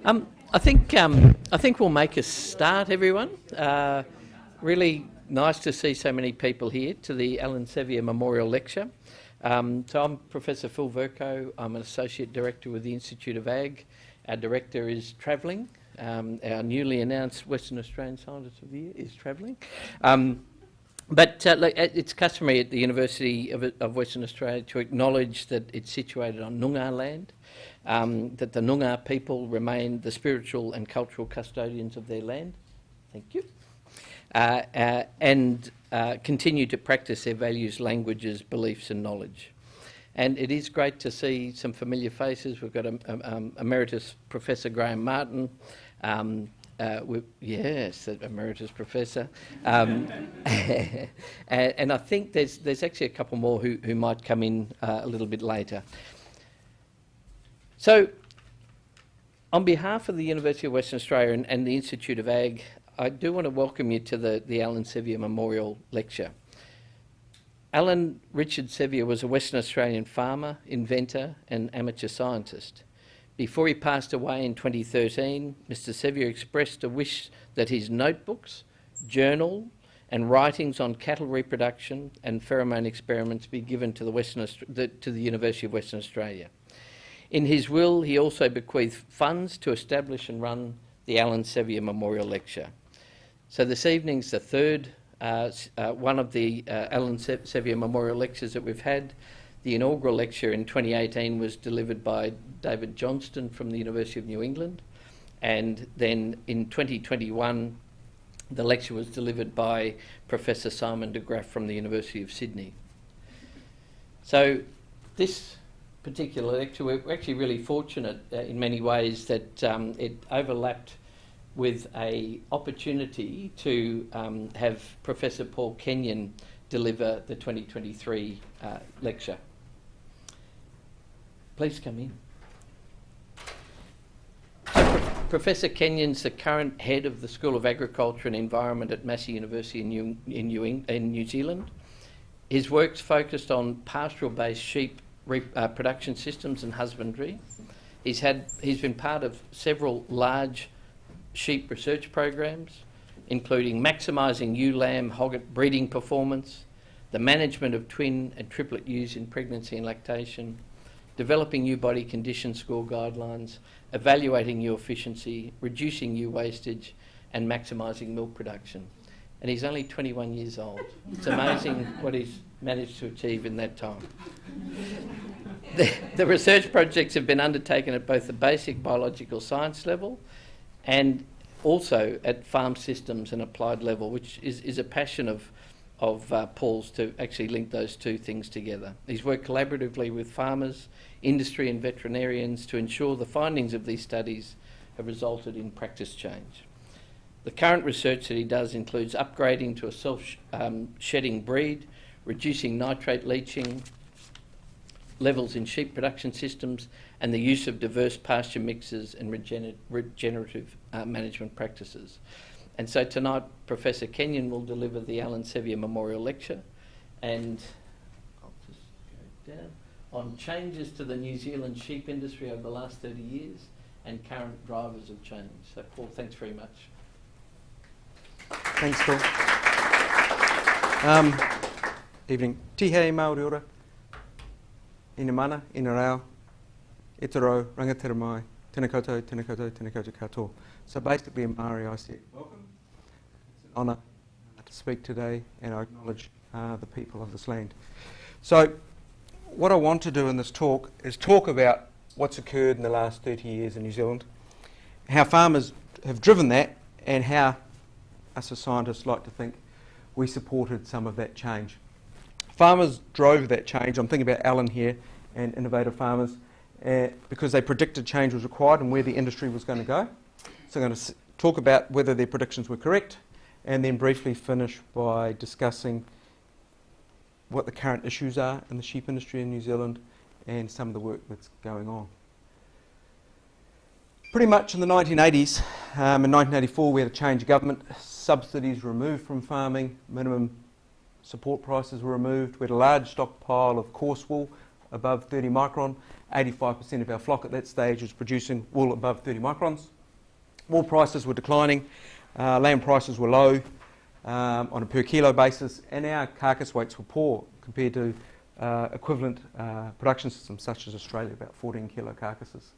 I think we'll make a start, everyone. Really nice to see so many people here to the Alan Sevier Memorial Lecture. So I'm Professor Phil Vercoe. I'm an Associate Director with the Institute of Ag. Our Director is travelling. Our newly announced Western Australian Scientist of the Year is travelling. But it's customary at the University of Western Australia to acknowledge that it's situated on Noongar land, that the Noongar people remain the spiritual and cultural custodians of their land. Thank you. And continue to practice their values, languages, beliefs and knowledge. And it is great to see some familiar faces. We've got Emeritus Professor Graham Martin. Yes, Emeritus Professor. And I think there's actually a couple more who might come in a little bit later. So, on behalf of the University of Western Australia and the Institute of Ag, I do want to welcome you to the Alan Sevier Memorial Lecture. Alan Richard Sevier was a Western Australian farmer, inventor and amateur scientist. Before he passed away in 2013, Mr. Sevier expressed a wish that his notebooks, journal and writings on cattle reproduction and pheromone experiments be given to the University of Western Australia. In his will, he also bequeathed funds to establish and run the Alan Sevier Memorial Lecture. So this evening's the third one of the Alan Sevier Memorial Lectures that we've had. The inaugural lecture in 2018 was delivered by David Johnston from the University of New England, and then in 2021 the lecture was delivered by Professor Simon de Graaf from the University of Sydney. So this particular lecture, we're actually really fortunate in many ways that it overlapped with an opportunity to have Professor Paul Kenyon deliver the 2023 lecture. Please come in. Professor Kenyon's the current head of the School of Agriculture and Environment at Massey University in New Zealand. His work's focused on pastoral-based sheep production systems and husbandry. He's been part of several large sheep research programs, including maximising ewe lamb hogget breeding performance, the management of twin and triplet ewes in pregnancy and lactation, developing ewe body condition score guidelines, evaluating ewe efficiency, reducing ewe wastage and maximising milk production. And he's only 21 years old. It's amazing what he's managed to achieve in that time. The research projects have been undertaken at both the basic biological science level and also at farm systems and applied level, which is a passion of Paul's to actually link those two things together. He's worked collaboratively with farmers, industry and veterinarians to ensure the findings of these studies have resulted in practice change. The current research that he does includes upgrading to a self-shedding breed, reducing nitrate leaching levels in sheep production systems, and the use of diverse pasture mixes and regenerative management practices. And so tonight, Professor Kenyon will deliver the Alan Sevier Memorial Lecture, and I'll just go down, on changes to the New Zealand sheep industry over the last 30 years and current drivers of change. So Paul, thanks very much. Thanks, Paul. Evening. Tihei Māori ora. Ina mana, ina rao, e te rau, rangatira mai, tēnā koutou, tēnā koutou, tēnā koutou katoa. So basically in Māori I said, welcome. It's an honour to speak today, and I acknowledge the people of this land. So what I want to do in this talk is talk about what's occurred in the last 30 years in New Zealand, how farmers have driven that, and how us as scientists like to think we supported some of that change. Farmers drove that change. I'm thinking about Alan here and innovative farmers because they predicted change was required and where the industry was going to go. So I'm going to talk about whether their predictions were correct and then briefly finish by discussing what the current issues are in the sheep industry in New Zealand and some of the work that's going on. Pretty much in the 1980s, in 1984 we had a change of government, subsidies removed from farming, minimum support prices were removed. We had a large stockpile of coarse wool above 30 micron. 85% of our flock at that stage was producing wool above 30 microns. wool prices were declining, lamb prices were low on a per kilo basis, and our carcass weights were poor compared to equivalent production systems such as Australia, about 14 kilo carcasses.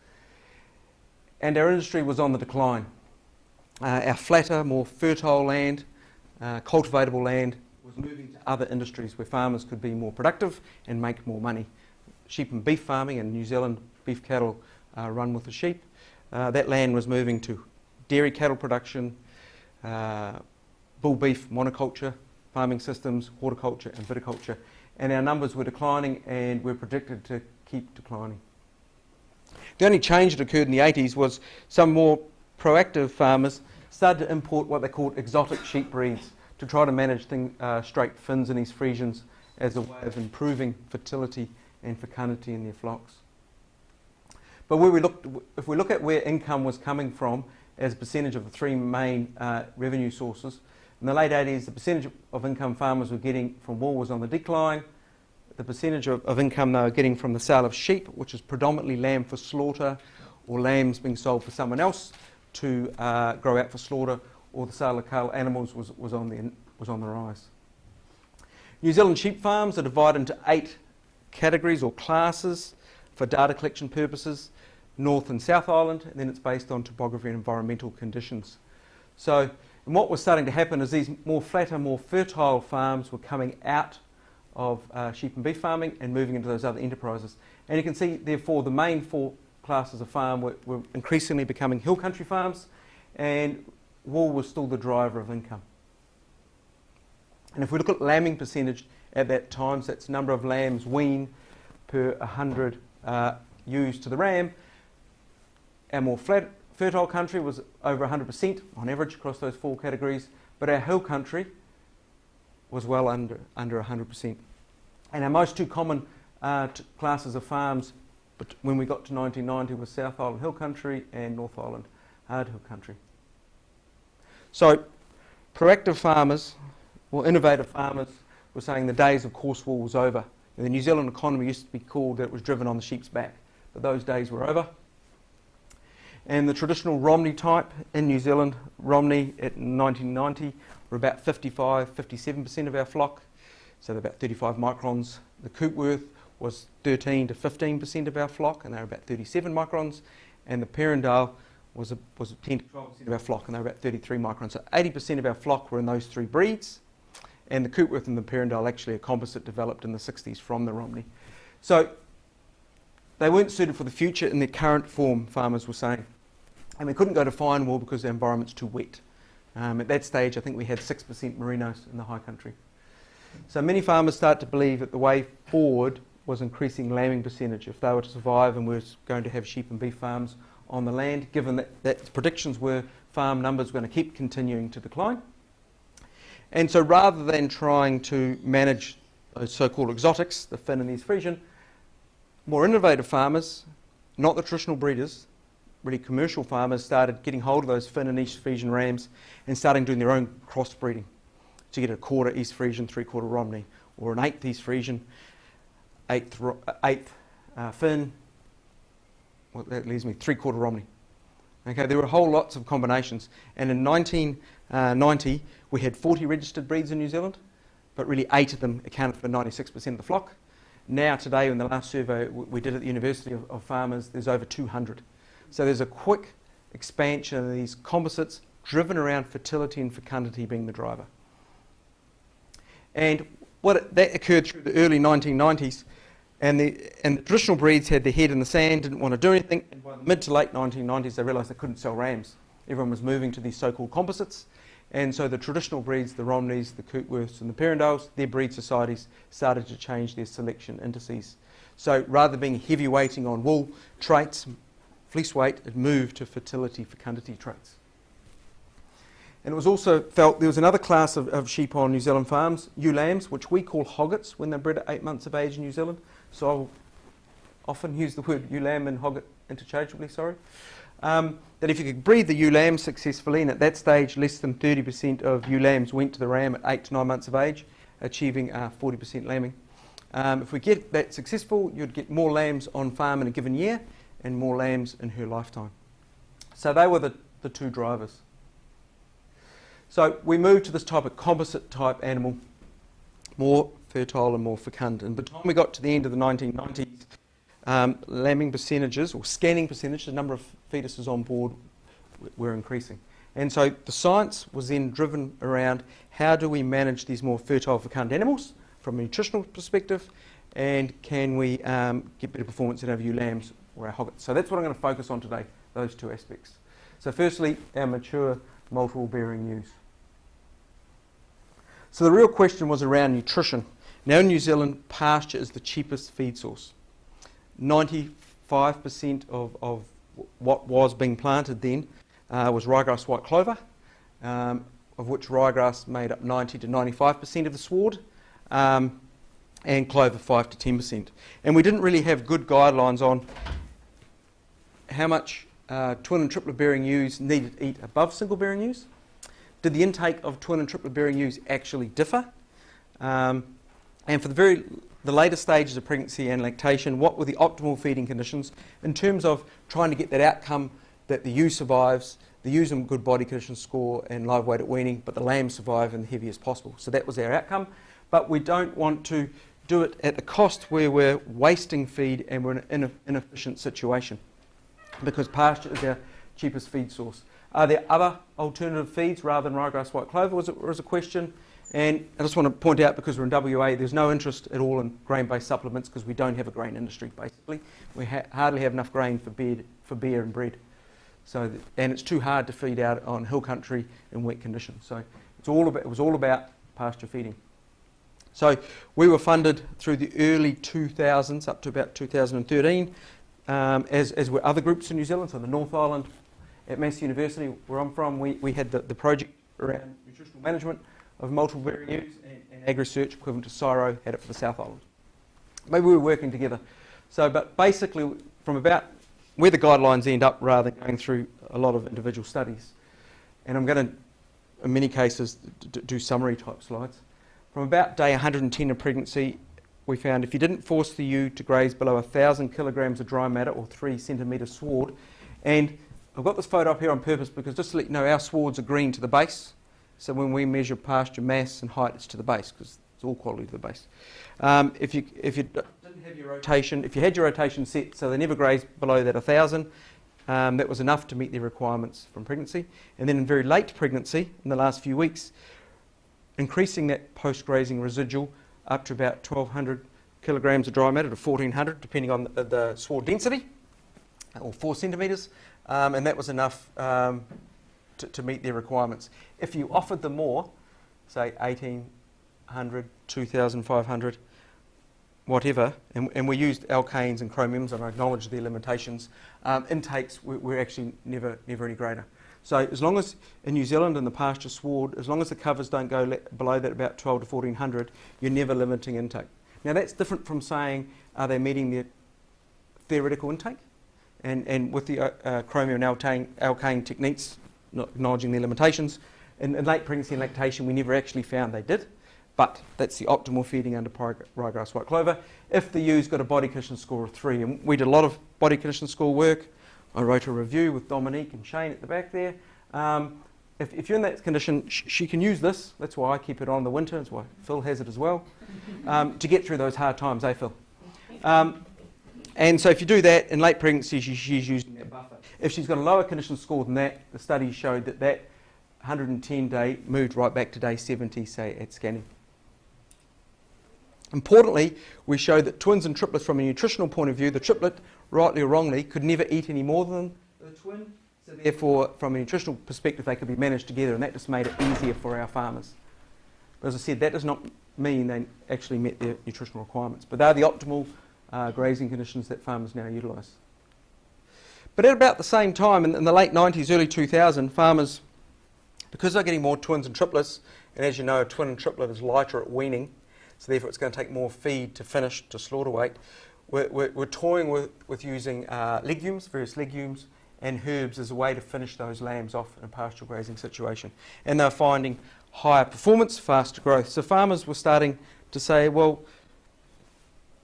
And our industry was on the decline. Our flatter, more fertile land, cultivatable land, was moving to other industries where farmers could be more productive and make more money. Sheep and beef farming in New Zealand, beef cattle run with the sheep. That land was moving to dairy cattle production, bull beef monoculture, farming systems, horticulture and viticulture. And our numbers were declining and were predicted to keep declining. The only change that occurred in the 80s was some more proactive farmers started to import what they called exotic sheep breeds to try to manage straight Finns and East Friesians as a way of improving fertility and fecundity in their flocks. But if we look at where income was coming from as a percentage of the three main revenue sources, in the late 80s, the percentage of income farmers were getting from wool was on the decline. The percentage of income they were getting from the sale of sheep, which is predominantly lamb for slaughter or lambs being sold for someone else to grow out for slaughter, or the sale of cattle animals was on the rise. New Zealand sheep farms are divided into 8 categories or classes for data collection purposes: North and South Island, and then it's based on topography and environmental conditions. So, and what was starting to happen is these more flatter, more fertile farms were coming out of sheep and beef farming and moving into those other enterprises. And you can see, therefore, the main 4 classes of farm were increasingly becoming hill country farms, and wool was still the driver of income. And if we look at lambing percentage at that time, so that's number of lambs weaned per 100 ewes to the ram, our more flat, fertile country was over 100% on average across those 4 categories, but our hill country was well under 100%. And our most 2 common classes of farms but when we got to 1990 was South Island hill country and North Island hard hill country. So proactive farmers, or innovative farmers, were saying the days of coarse wool was over. And the New Zealand economy used to be called that it was driven on the sheep's back, but those days were over. And the traditional Romney type in New Zealand, Romney at 1990 were about 57% of our flock, so they're about 35 microns. The Coopworth was 13 to 15% of our flock, and they were about 37 microns. And the Perindale was 10 to 12% of our flock, and they were about 33 microns. So 80% of our flock were in those 3 breeds. And the Coopworth and the Perindale, actually a composite developed in the 60s from the Romney. So they weren't suited for the future in their current form, farmers were saying. And we couldn't go to fine wool because the environment's too wet. At that stage, I think we had 6% merinos in the high country. So many farmers start to believe that the way forward was increasing lambing percentage if they were to survive and were going to have sheep and beef farms on the land, given that predictions were farm numbers were going to keep continuing to decline. And so rather than trying to manage those so-called exotics, the Finn and the East Friesian, more innovative farmers, not the traditional breeders, really commercial farmers, started getting hold of those Finn and East Friesian rams and starting doing their own crossbreeding to get a 1/4 East Friesian, 3/4 Romney, or an 1/8 East Friesian, 1/8 Finn. Well, that leaves me 3/4 Romney. Okay, there were whole lots of combinations, and in 1990 we had 40 registered breeds in New Zealand, but really 8 of them accounted for 96% of the flock. Now today, in the last survey we did at the University of Farmers, there's over 200. So there's a quick expansion of these composites driven around fertility and fecundity being the driver. And that occurred through the early 1990s, and the traditional breeds had their head in the sand, didn't want to do anything, and by the mid to late 1990s they realised they couldn't sell rams. Everyone was moving to these so-called composites, and so the traditional breeds, the Romneys, the Coopworths and the Perindales, their breed societies started to change their selection indices. So rather than being heavy weighting on wool traits, fleece weight, it moved to fertility, fecundity traits. And it was also felt there was another class of sheep on New Zealand farms, ewe lambs, which we call hoggets when they're bred at 8 months of age in New Zealand. So I'll often use the word ewe lamb and hogget interchangeably, that if you could breed the ewe lamb successfully, and at that stage less than 30% of ewe lambs went to the ram at 8 to 9 months of age, achieving 40% lambing. If we get that successful, you'd get more lambs on farm in a given year and more lambs in her lifetime. So they were the the two drivers. So we moved to this type of composite type animal, more fertile and more fecund. And by the time we got to the end of the 1990s, lambing percentages or scanning percentages, the number of fetuses on board were increasing. And so the science was then driven around how do we manage these more fertile fecund animals from a nutritional perspective, and can we get better performance in our ewe lambs or our hoggets. So that's what I'm going to focus on today, those two aspects. So firstly, our mature multiple bearing ewes. So the real question was around nutrition. Now in New Zealand, pasture is the cheapest feed source. 95% of what was being planted then was ryegrass white clover, of which ryegrass made up 90 to 95% of the sward, and clover 5 to 10%. And we didn't really have good guidelines on how much twin and triplet bearing ewes needed to eat above single bearing ewes. Did the intake of twin and triplet bearing ewes actually differ? And for the later stages of pregnancy and lactation, what were the optimal feeding conditions in terms of trying to get that outcome that the ewe survives, the ewes in good body condition score and live weight at weaning, but the lambs survive and the heaviest possible. So that was our outcome. But we don't want to do it at the cost where we're wasting feed and we're in an inefficient situation, because pasture is our cheapest feed source. Are there other alternative feeds rather than ryegrass white clover was a question. And I just want to point out, because we're in WA, there's no interest at all in grain-based supplements because we don't have a grain industry, basically. We hardly have enough grain for beer and bread. So, and it's too hard to feed out on hill country in wet conditions. So it was all about pasture feeding. So we were funded through the early 2000s up to about 2013, as were other groups in New Zealand. So the North Island at Massey University, where I'm from, we had the project around nutritional management of multiple bearing ewes, and AgResearch, equivalent to CSIRO, had it for the South Island. Maybe we were working together. So, but basically, from about where the guidelines end up, rather than going through a lot of individual studies, and I'm going to, in many cases, do summary type slides. From about day 110 of pregnancy, we found if you didn't force the ewe to graze below 1,000 kilograms of dry matter or 3 centimetre sward, and I've got this photo up here on purpose because just to let you know, our swards are green to the base. So when we measure pasture mass and height, it's to the base because it's all quality to the base. If you didn't have your rotation, if you had your rotation set so they never grazed below that 1,000, that was enough to meet their requirements from pregnancy. And then in very late pregnancy, in the last few weeks, increasing that post-grazing residual up to about 1,200 kilograms of dry matter to 1,400, depending on the sward density, or 4 centimetres. And that was enough to meet their requirements. If you offered them more, say 1,800, 2,500, whatever, and we used alkanes and chromiums, and I acknowledge their limitations, intakes were actually never any greater. So as long as in New Zealand in the pasture sward, as long as the covers don't go below that about 1,200 to 1,400, you're never limiting intake. Now that's different from saying, are they meeting their theoretical intake? And with the chromium and alkane techniques, not acknowledging their limitations, in late pregnancy and lactation we never actually found they did, but that's the optimal feeding under ryegrass white clover if the ewes got a body condition score of 3. And we did a lot of body condition score work. I wrote a review with Dominique and Shane at the back there. If you're in that condition, she can use this. That's why I keep it on in the winter. That's why Phil has it as well, to get through those hard times, Phil? And so if you do that in late pregnancy, she's using that buffer. If she's got a lower condition score than that, the studies showed that 110 day moved right back to day 70, say, at scanning. Importantly, we showed that twins and triplets from a nutritional point of view, the triplet, rightly or wrongly, could never eat any more than the twin. So therefore, from a nutritional perspective, they could be managed together, and that just made it easier for our farmers. But as I said, that does not mean they actually met their nutritional requirements. But they're the optimal grazing conditions that farmers now utilise. But at about the same time, in the late 90s, early 2000, farmers, because they're getting more twins and triplets, and as you know, a twin and triplet is lighter at weaning, so therefore it's going to take more feed to finish to slaughter weight, we're toying with using legumes, various legumes, and herbs as a way to finish those lambs off in a pastoral grazing situation. And they're finding higher performance, faster growth. So farmers were starting to say, well,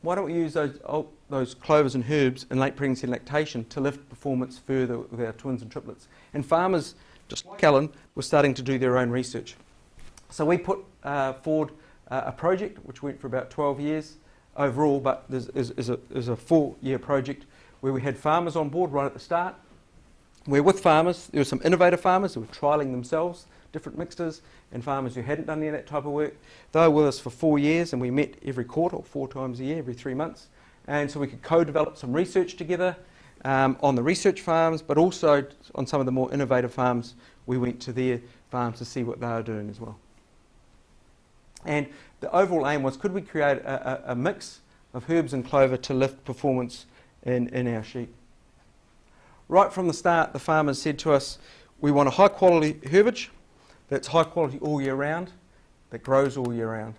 why don't we use those clovers and herbs in late pregnancy and lactation to lift performance further with our twins and triplets? And farmers, just like Alan, were starting to do their own research. So we put forward a project which went for about 12 years overall, but there's a 4-year project where we had farmers on board right at the start. We're with farmers. There were some innovative farmers who were trialling themselves, different mixtures, and farmers who hadn't done any of that type of work. They were with us for 4 years, and we met every quarter, or 4 times a year, every 3 months. And so we could co-develop some research together on the research farms, but also on some of the more innovative farms. We went to their farms to see what they were doing as well. And the overall aim was, could we create a mix of herbs and clover to lift performance in our sheep? Right from the start, the farmers said to us, we want a high quality herbage that's high quality all year round, that grows all year round,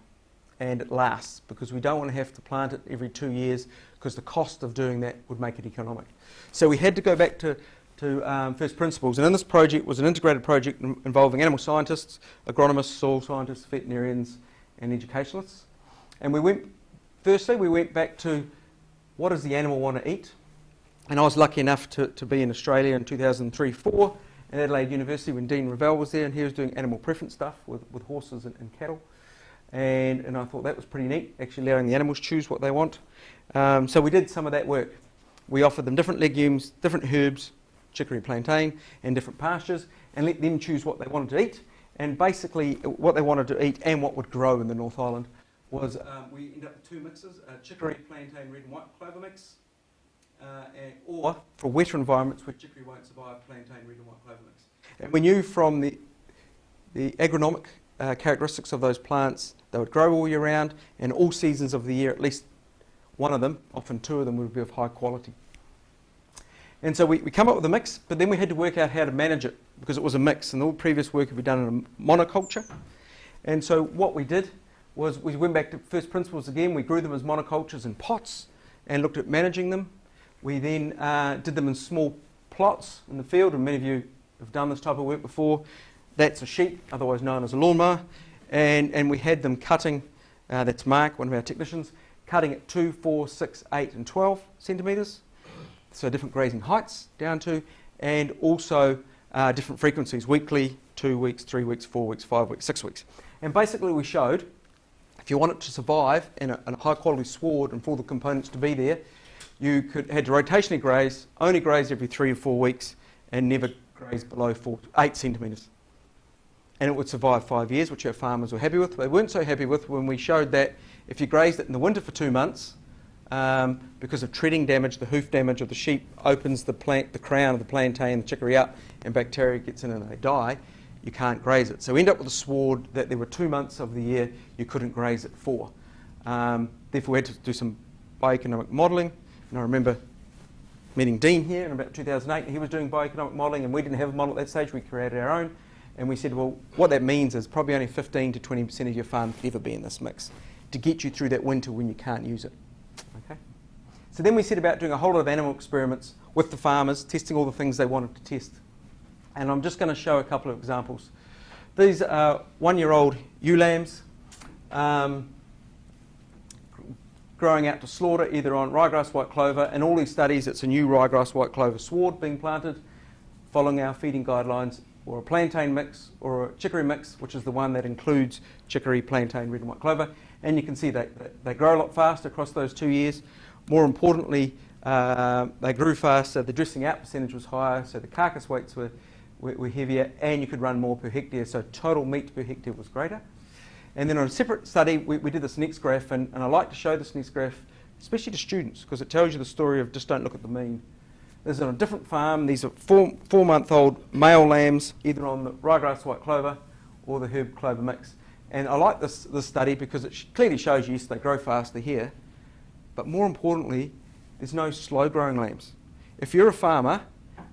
and it lasts, because we don't want to have to plant it every 2 years, because the cost of doing that would make it economic. So we had to go back to first principles, and in this project was an integrated project involving animal scientists, agronomists, soil scientists, veterinarians, and educationalists. And we went back to, what does the animal want to eat? And I was lucky enough to be in Australia in 2003-4 at Adelaide University when Dean Revell was there, and he was doing animal preference stuff with horses and cattle. And I thought that was pretty neat, actually allowing the animals choose what they want. So we did some of that work. We offered them different legumes, different herbs, chicory, plantain, and different pastures, and let them choose what they wanted to eat. And basically what they wanted to eat and what would grow in the North Island was, we ended up with 2 mixes, chicory, plantain, red and white clover mix, or for wetter environments where chicory won't survive, plantain, red and white clover mix. And we knew from the agronomic characteristics of those plants, they would grow all year round, and all seasons of the year, at least one of them, often 2 of them, would be of high quality. And so we come up with a mix, but then we had to work out how to manage it, because it was a mix, and all previous work had been done in a monoculture. And so what we did was we went back to first principles again. We grew them as monocultures in pots and looked at managing them. We then did them in small plots in the field, and many of you have done this type of work before. That's a sheep, otherwise known as a lawnmower, and we had them cutting, that's Mark, one of our technicians, cutting at 2, 4, 6, 8 and 12 centimetres, so different grazing heights down to, and also different frequencies, weekly, 2 weeks, 3 weeks, 4 weeks, 5 weeks, 6 weeks. And basically we showed, if you want it to survive in a high quality sward and for all the components to be there, you had to rotationally graze, only graze every 3 or 4 weeks, and never graze below 8 centimetres. And it would survive 5 years, which our farmers were happy with. They weren't so happy with when we showed that if you grazed it in the winter for 2 months, because of treading damage, the hoof damage of the sheep opens the crown of the plantain, the chicory up, and bacteria gets in and they die, you can't graze it. So we end up with a sward that there were 2 months of the year you couldn't graze it for. Therefore we had to do some bioeconomic modelling, and I remember meeting Dean here in about 2008, and he was doing bioeconomic modelling, and we didn't have a model at that stage, we created our own. And we said, well, what that means is probably only 15 to 20% of your farm could ever be in this mix to get you through that winter when you can't use it. Okay. So then we set about doing a whole lot of animal experiments with the farmers, testing all the things they wanted to test. And I'm just going to show a couple of examples. These are 1-year-old ewe lambs growing out to slaughter either on ryegrass white clover. In all these studies, it's a new ryegrass white clover sward being planted, following our feeding guidelines, or a plantain mix, or a chicory mix, which is the one that includes chicory, plantain, red and white clover. And you can see they grow a lot faster across those 2 years. More importantly, they grew faster, the dressing out percentage was higher, so the carcass weights were heavier, and you could run more per hectare, so total meat per hectare was greater. And then on a separate study, we did this next graph, and I like to show this next graph, especially to students, because it tells you the story of just don't look at the mean. This is on a different farm. These are 4-month-old male lambs, either on the ryegrass white clover or the herb clover mix. And I like this study because it clearly shows you, yes, they grow faster here, but more importantly, there's no slow-growing lambs. If you're a farmer,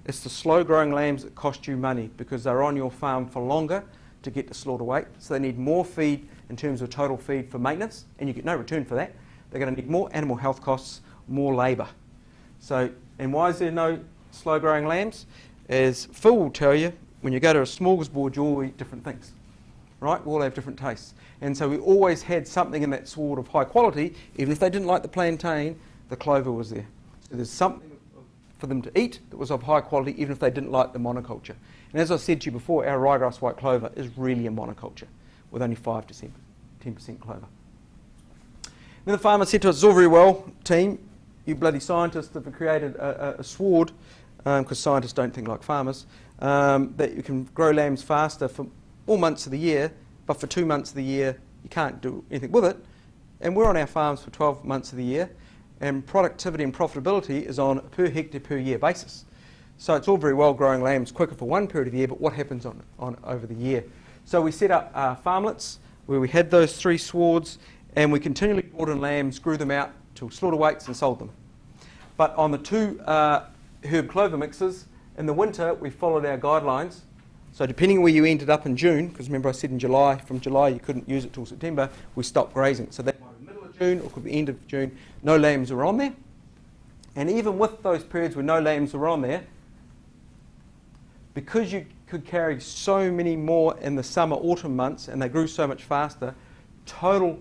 it's the slow-growing lambs that cost you money because they're on your farm for longer to get to slaughter weight, so they need more feed in terms of total feed for maintenance, and you get no return for that. They're going to need more animal health costs, more labour. So, and why is there no slow-growing lambs? As Phil will tell you, when you go to a smorgasbord, you all eat different things. right? We all have different tastes. And so we always had something in that sward of high quality. Even if they didn't like the plantain, the clover was there. So there's something for them to eat that was of high quality, even if they didn't like the monoculture. And as I said to you before, our ryegrass white clover is really a monoculture with only 5 to 10% clover. Then the farmer said to us, "It's all very well, team, you bloody scientists have created a sward," because scientists don't think like farmers, that you can grow lambs faster for all months of the year, but for 2 months of the year you can't do anything with it. And we're on our farms for 12 months of the year, and productivity and profitability is on a per hectare per year basis. So it's all very well growing lambs quicker for one period of the year, but what happens on over the year? So we set up farmlets where we had those 3 swards, and we continually brought in lambs, grew them out to slaughter weights and sold them. But on the 2 herb clover mixes, in the winter we followed our guidelines. So depending on where you ended up in June, because remember I said in July, from July you couldn't use it till September, we stopped grazing. So that might be middle of June or could be end of June, no lambs were on there. And even with those periods where no lambs were on there, because you could carry so many more in the summer, autumn months, and they grew so much faster, total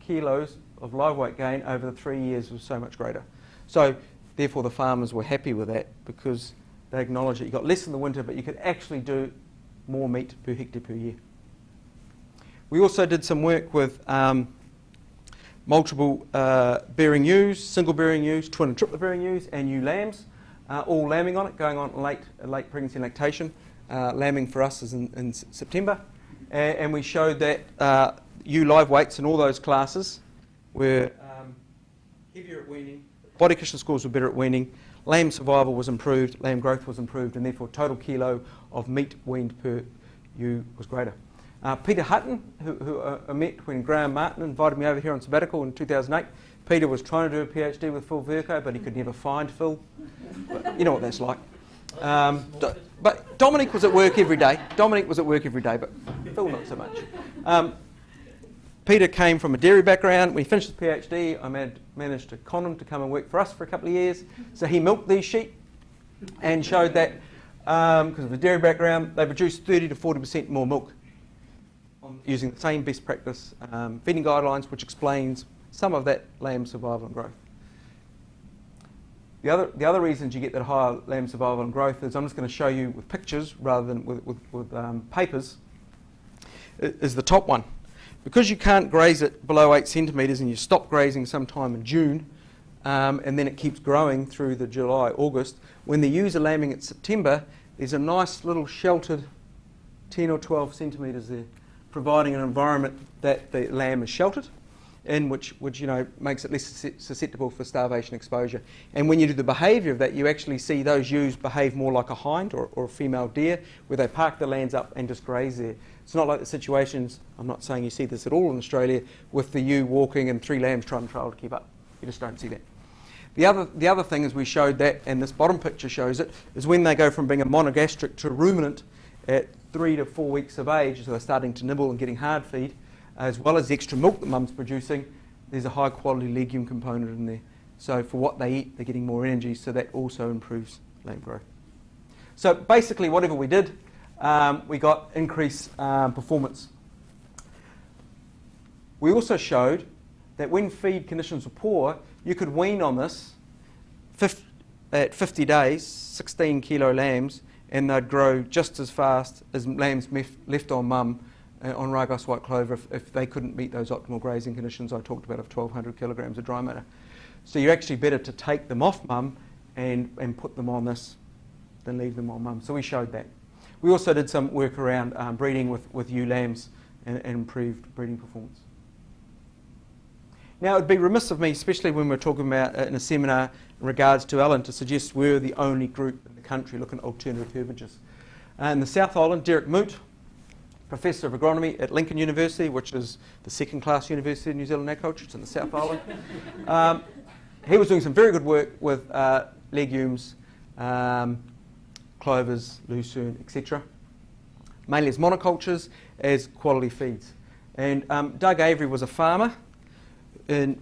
kilos of live weight gain over the 3 years was so much greater. So therefore the farmers were happy with that, because they acknowledged that you got less in the winter, but you could actually do more meat per hectare per year. We also did some work with multiple bearing ewes, single bearing ewes, twin and triplet bearing ewes, and ewe lambs, all lambing on it, going on late pregnancy and lactation. Lambing for us is in September. And we showed that ewe live weights in all those classes were heavier at weaning, body condition scores were better at weaning, lamb survival was improved, lamb growth was improved, and therefore total kilo of meat weaned per ewe was greater. Peter Hutton, who I met when Graham Martin invited me over here on sabbatical in 2008. Peter was trying to do a PhD with Phil Verco, but he could never find Phil. But you know what that's like. But Dominic was at work every day. But Phil not so much. Peter came from a dairy background. When he finished his PhD, I managed to con him to come and work for us for a couple of years. So he milked these sheep and showed that, because of the dairy background, they produced 30 to 40% more milk using the same best practice feeding guidelines, which explains some of that lamb survival and growth. The other reasons you get that higher lamb survival and growth is, I'm just going to show you with pictures rather than with papers, is the top one. Because you can't graze it below 8 centimetres and you stop grazing sometime in June, and then it keeps growing through the July, August, when the ewes are lambing in September, there's a nice little sheltered 10 or 12 centimetres there, providing an environment that the lamb is sheltered in, which you know makes it less susceptible for starvation exposure. And when you do the behaviour of that, you actually see those ewes behave more like a hind or a female deer, where they park the lands up and just graze there. It's not like the situations, I'm not saying you see this at all in Australia, with the ewe walking and 3 lambs trying to keep up. You just don't see that. The other thing is, we showed that, and this bottom picture shows it, is when they go from being a monogastric to a ruminant at 3 to 4 weeks of age, so they're starting to nibble and getting hard feed, as well as the extra milk that mum's producing, there's a high quality legume component in there. So for what they eat, they're getting more energy, so that also improves lamb growth. So basically whatever we did, we got increased performance. We also showed that when feed conditions were poor, you could wean on this at 50 days, 16 kilo lambs, and they'd grow just as fast as lambs left on mum on ryegrass white clover if they couldn't meet those optimal grazing conditions I talked about of 1,200 kilograms of dry matter. So you're actually better to take them off mum and put them on this than leave them on mum. So we showed that. We also did some work around breeding with ewe lambs and improved breeding performance. Now, it'd be remiss of me, especially when we're talking about in a seminar in regards to Alan, to suggest we're the only group in the country looking at alternative herbages. In the South Island, Derek Moot, Professor of Agronomy at Lincoln University, which is the second-class university in New Zealand agriculture, it's in the South Island. He was doing some very good work with legumes, clovers, lucerne, etc. Mainly as monocultures, as quality feeds. And Doug Avery was a farmer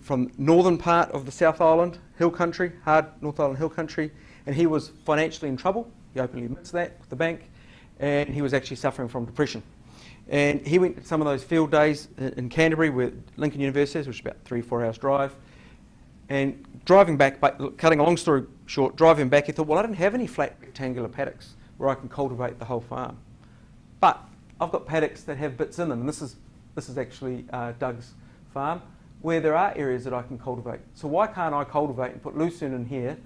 from northern part of the South Island, hill country, hard North Island hill country, and he was financially in trouble. He openly admits that with the bank, and he was actually suffering from depression. And he went to some of those field days in Canterbury with Lincoln University, which is about 3-4 hours drive. And driving back, cutting a long story short, driving back, he thought, well, I don't have any flat rectangular paddocks where I can cultivate the whole farm. But I've got paddocks that have bits in them, and this is actually Doug's farm, where there are areas that I can cultivate. So why can't I cultivate and put lucerne in here,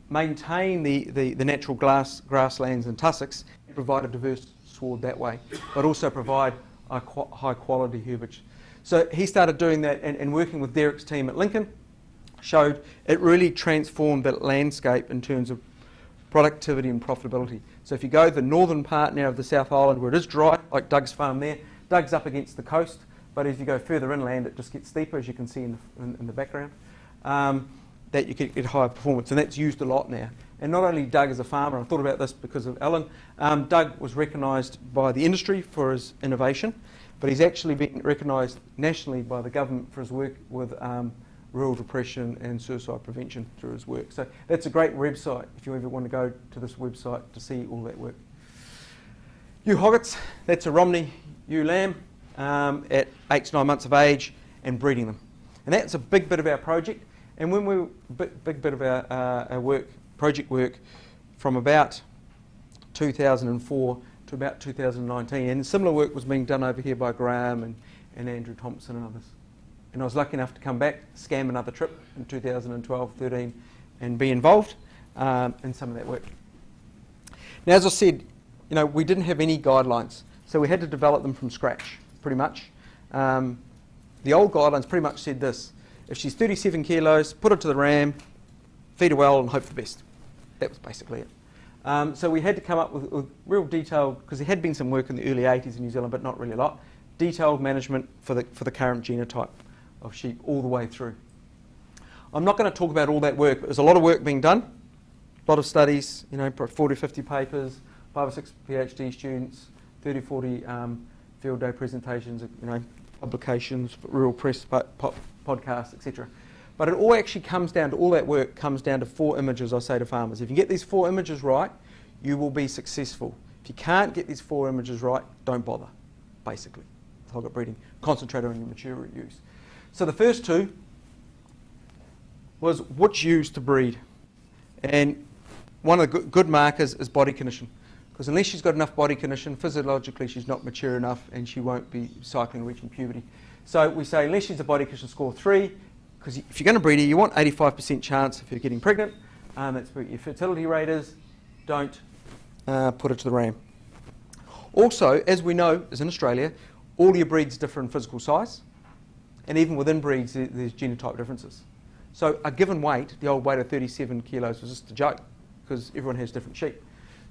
maintain the natural grasslands and tussocks, and provide a diverse sward that way, but also provide a high quality herbage. So he started doing that, and working with Derek's team at Lincoln showed it really transformed that landscape in terms of productivity and profitability. So if you go the northern part now of the South Island where it is dry, like Doug's farm there, Doug's up against the coast, but as you go further inland it just gets steeper, as you can see in the background, that you get higher performance, and that's used a lot now. And not only Doug as a farmer, I thought about this because of Alan, Doug was recognised by the industry for his innovation, but he's actually been recognised nationally by the government for his work with rural depression and suicide prevention through his work. So that's a great website if you ever want to go to this website to see all that work. Ewe hoggets, that's a Romney ewe lamb at 8 to 9 months of age and breeding them. And that's a big bit of our project. And when we big bit of our work, project work, from about 2004 to about 2019, and similar work was being done over here by Graham and Andrew Thompson and others. And I was lucky enough to come back, scam another trip in 2012-13 and be involved in some of that work. Now, as I said, we didn't have any guidelines, so we had to develop them from scratch, pretty much. The old guidelines pretty much said this: if she's 37 kilos, put her to the ram, feed her well and hope for the best. That was basically it. So we had to come up with real detailed, because there had been some work in the early 80s in New Zealand, but not really a lot, detailed management for the current genotype of sheep all the way through. I'm not going to talk about all that work, but there's a lot of work being done, a lot of studies, 40, 50 papers, 5 or 6 PhD students, 30, 40 field day presentations, publications, rural press, podcasts, etc. But it all actually comes down to, all that work comes down to 4 images I say to farmers. If you get these 4 images right, you will be successful. If you can't get these 4 images right, don't bother, basically. Hogget breeding, concentrate on your mature ewes. So the first 2 was which ewes to breed. And one of the good markers is body condition. Because unless she's got enough body condition, physiologically she's not mature enough and she won't be cycling reaching puberty. So we say unless she's a body condition score 3, because if you're going to breed her, you want 85% chance of her getting pregnant. That's what your fertility rate is. Don't put her to the ram. Also, as we know, as in Australia, all your breeds differ in physical size. And even within breeds, there's genotype differences. So a given weight, the old weight of 37 kilos, was just a joke, because everyone has different sheep.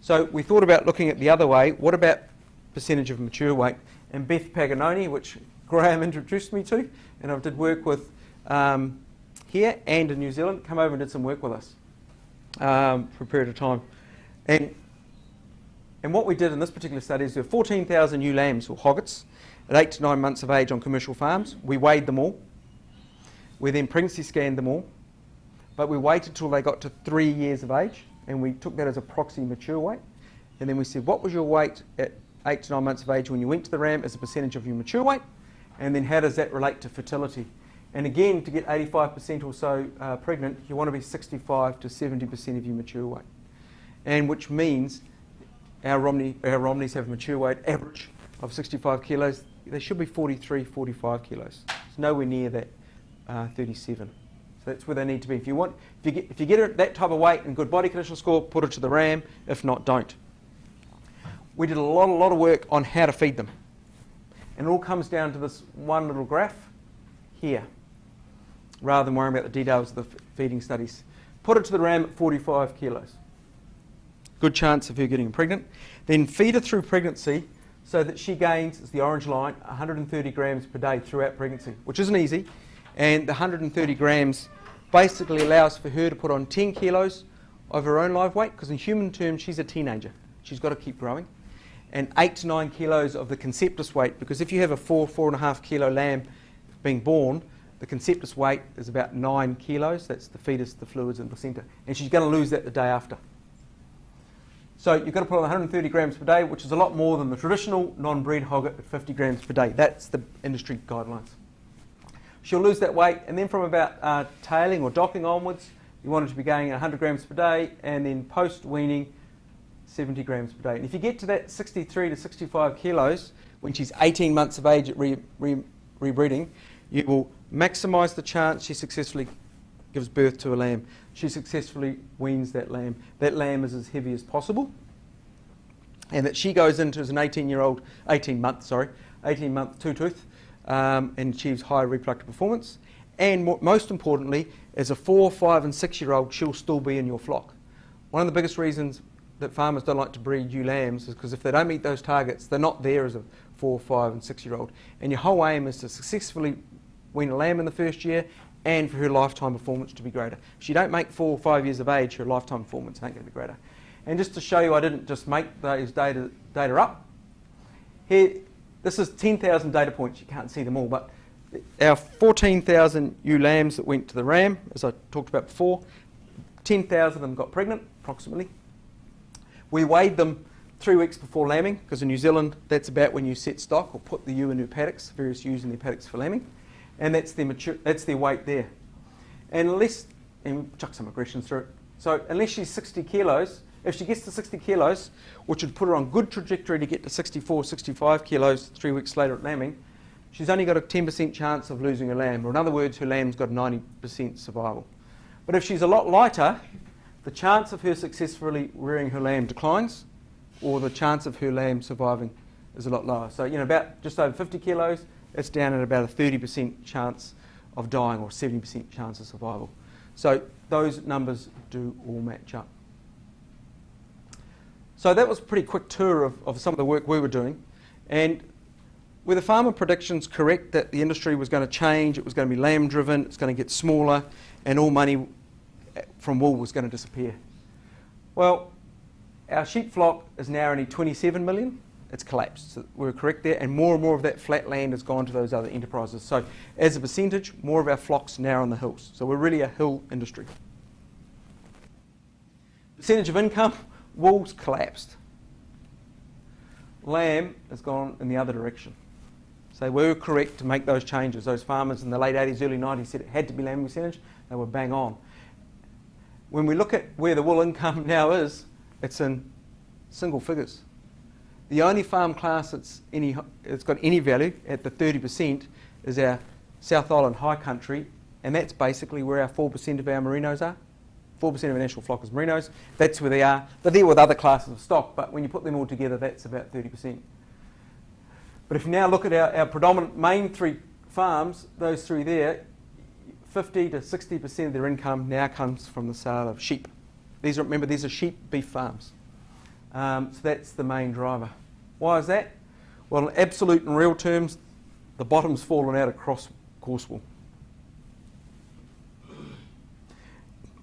So we thought about looking at the other way. What about percentage of mature weight? And Beth Paganoni, which Graham introduced me to, and I did work with here and in New Zealand, come over and did some work with us for a period of time. And what we did in this particular study is there were 14,000 ewe lambs or hoggets at 8 to 9 months of age on commercial farms. We weighed them all. We then pregnancy scanned them all, but we waited till they got to 3 years of age, and we took that as a proxy mature weight. And then we said, what was your weight at 8 to 9 months of age when you went to the ram as a percentage of your mature weight? And then how does that relate to fertility? And again, to get 85% or so pregnant, you want to be 65 to 70% of your mature weight. And which means our Romneys have a mature weight average of 65 kilos. They should be 43, 45 kilos. It's nowhere near that 37. So that's where they need to be. If you get her at that type of weight and good body condition score, put her to the ram. If not, don't. We did a lot of work on how to feed them. And it all comes down to this one little graph here, rather than worrying about the details of the feeding studies. Put her to the ram at 45 kilos. Good chance of her getting pregnant. Then feed her through pregnancy so that she gains, it's the orange line, 130 grams per day throughout pregnancy, which isn't easy. And the 130 grams basically allows for her to put on 10 kilos of her own live weight, because in human terms she's a teenager. She's got to keep growing. And 8 to 9 kilos of the conceptus weight, because if you have a 4.5 kilo lamb being born, the conceptus weight is about 9 kilos. That's the fetus, the fluids and placenta. And she's going to lose that the day after. So you've got to put on 130 grams per day, which is a lot more than the traditional non-bred hog at 50 grams per day. That's the industry guidelines. She'll lose that weight, and then from about tailing or docking onwards, you want her to be going at 100 grams per day, and then post-weaning, 70 grams per day. And if you get to that 63 to 65 kilos, when she's 18 months of age at rebreeding, you will maximise the chance she successfully gives birth to a lamb. She successfully weans that lamb. That lamb is as heavy as possible, and that she goes into as an 18-month two-tooth, and achieves high reproductive performance. And most importantly, as a 4, 5 and 6-year-old, she'll still be in your flock. One of the biggest reasons that farmers don't like to breed ewe lambs is because if they don't meet those targets, they're not there as a 4, 5 and 6-year-old. And your whole aim is to successfully wean a lamb in the first year and for her lifetime performance to be greater. If she don't make 4 or 5 years of age, her lifetime performance ain't going to be greater. And just to show you I didn't just make those data up, here, this is 10,000 data points. You can't see them all, but our 14,000 ewe lambs that went to the ram, as I talked about before, 10,000 of them got pregnant, approximately. We weighed them 3 weeks before lambing, because in New Zealand, that's about when you set stock or put the ewe in their paddocks, various ewes in their paddocks for lambing. And that's their weight there. And we chuck some aggression through it. So unless she's 60 kilos, if she gets to 60 kilos, which would put her on good trajectory to get to 64, 65 kilos 3 weeks later at lambing, she's only got a 10% chance of losing her lamb. Or in other words, her lamb's got 90% survival. But if she's a lot lighter, the chance of her successfully rearing her lamb declines, or the chance of her lamb surviving is a lot lower. So, about just over 50 kilos, it's down at about a 30% chance of dying or 70% chance of survival. So those numbers do all match up. So that was a pretty quick tour of some of the work we were doing. And were the farmer predictions correct that the industry was going to change, it was going to be lamb driven, it's going to get smaller, and all money from wool was going to disappear? Well, our sheep flock is now only 27 million. It's collapsed. So we're correct there, and more of that flat land has gone to those other enterprises. So as a percentage, more of our flock's now on the hills. So we're really a hill industry. Percentage of income, wool's collapsed. Lamb has gone in the other direction. So we were correct to make those changes. Those farmers in the late 80s, early 90s said it had to be lamb percentage. They were bang on. When we look at where the wool income now is, it's in single figures. The only farm class that's got any value at the 30% is our South Island high country, and that's basically where our 4% of our merinos are. 4% of our national flock is merinos. That's where they are. They're there with other classes of stock, but when you put them all together, that's about 30%. But if you now look at our predominant main 3 farms, those 3 there, 50 to 60% of their income now comes from the sale of sheep. Remember, these are sheep beef farms. So that's the main driver. Why is that? Well, in absolute and real terms, the bottom's fallen out across coarse wool.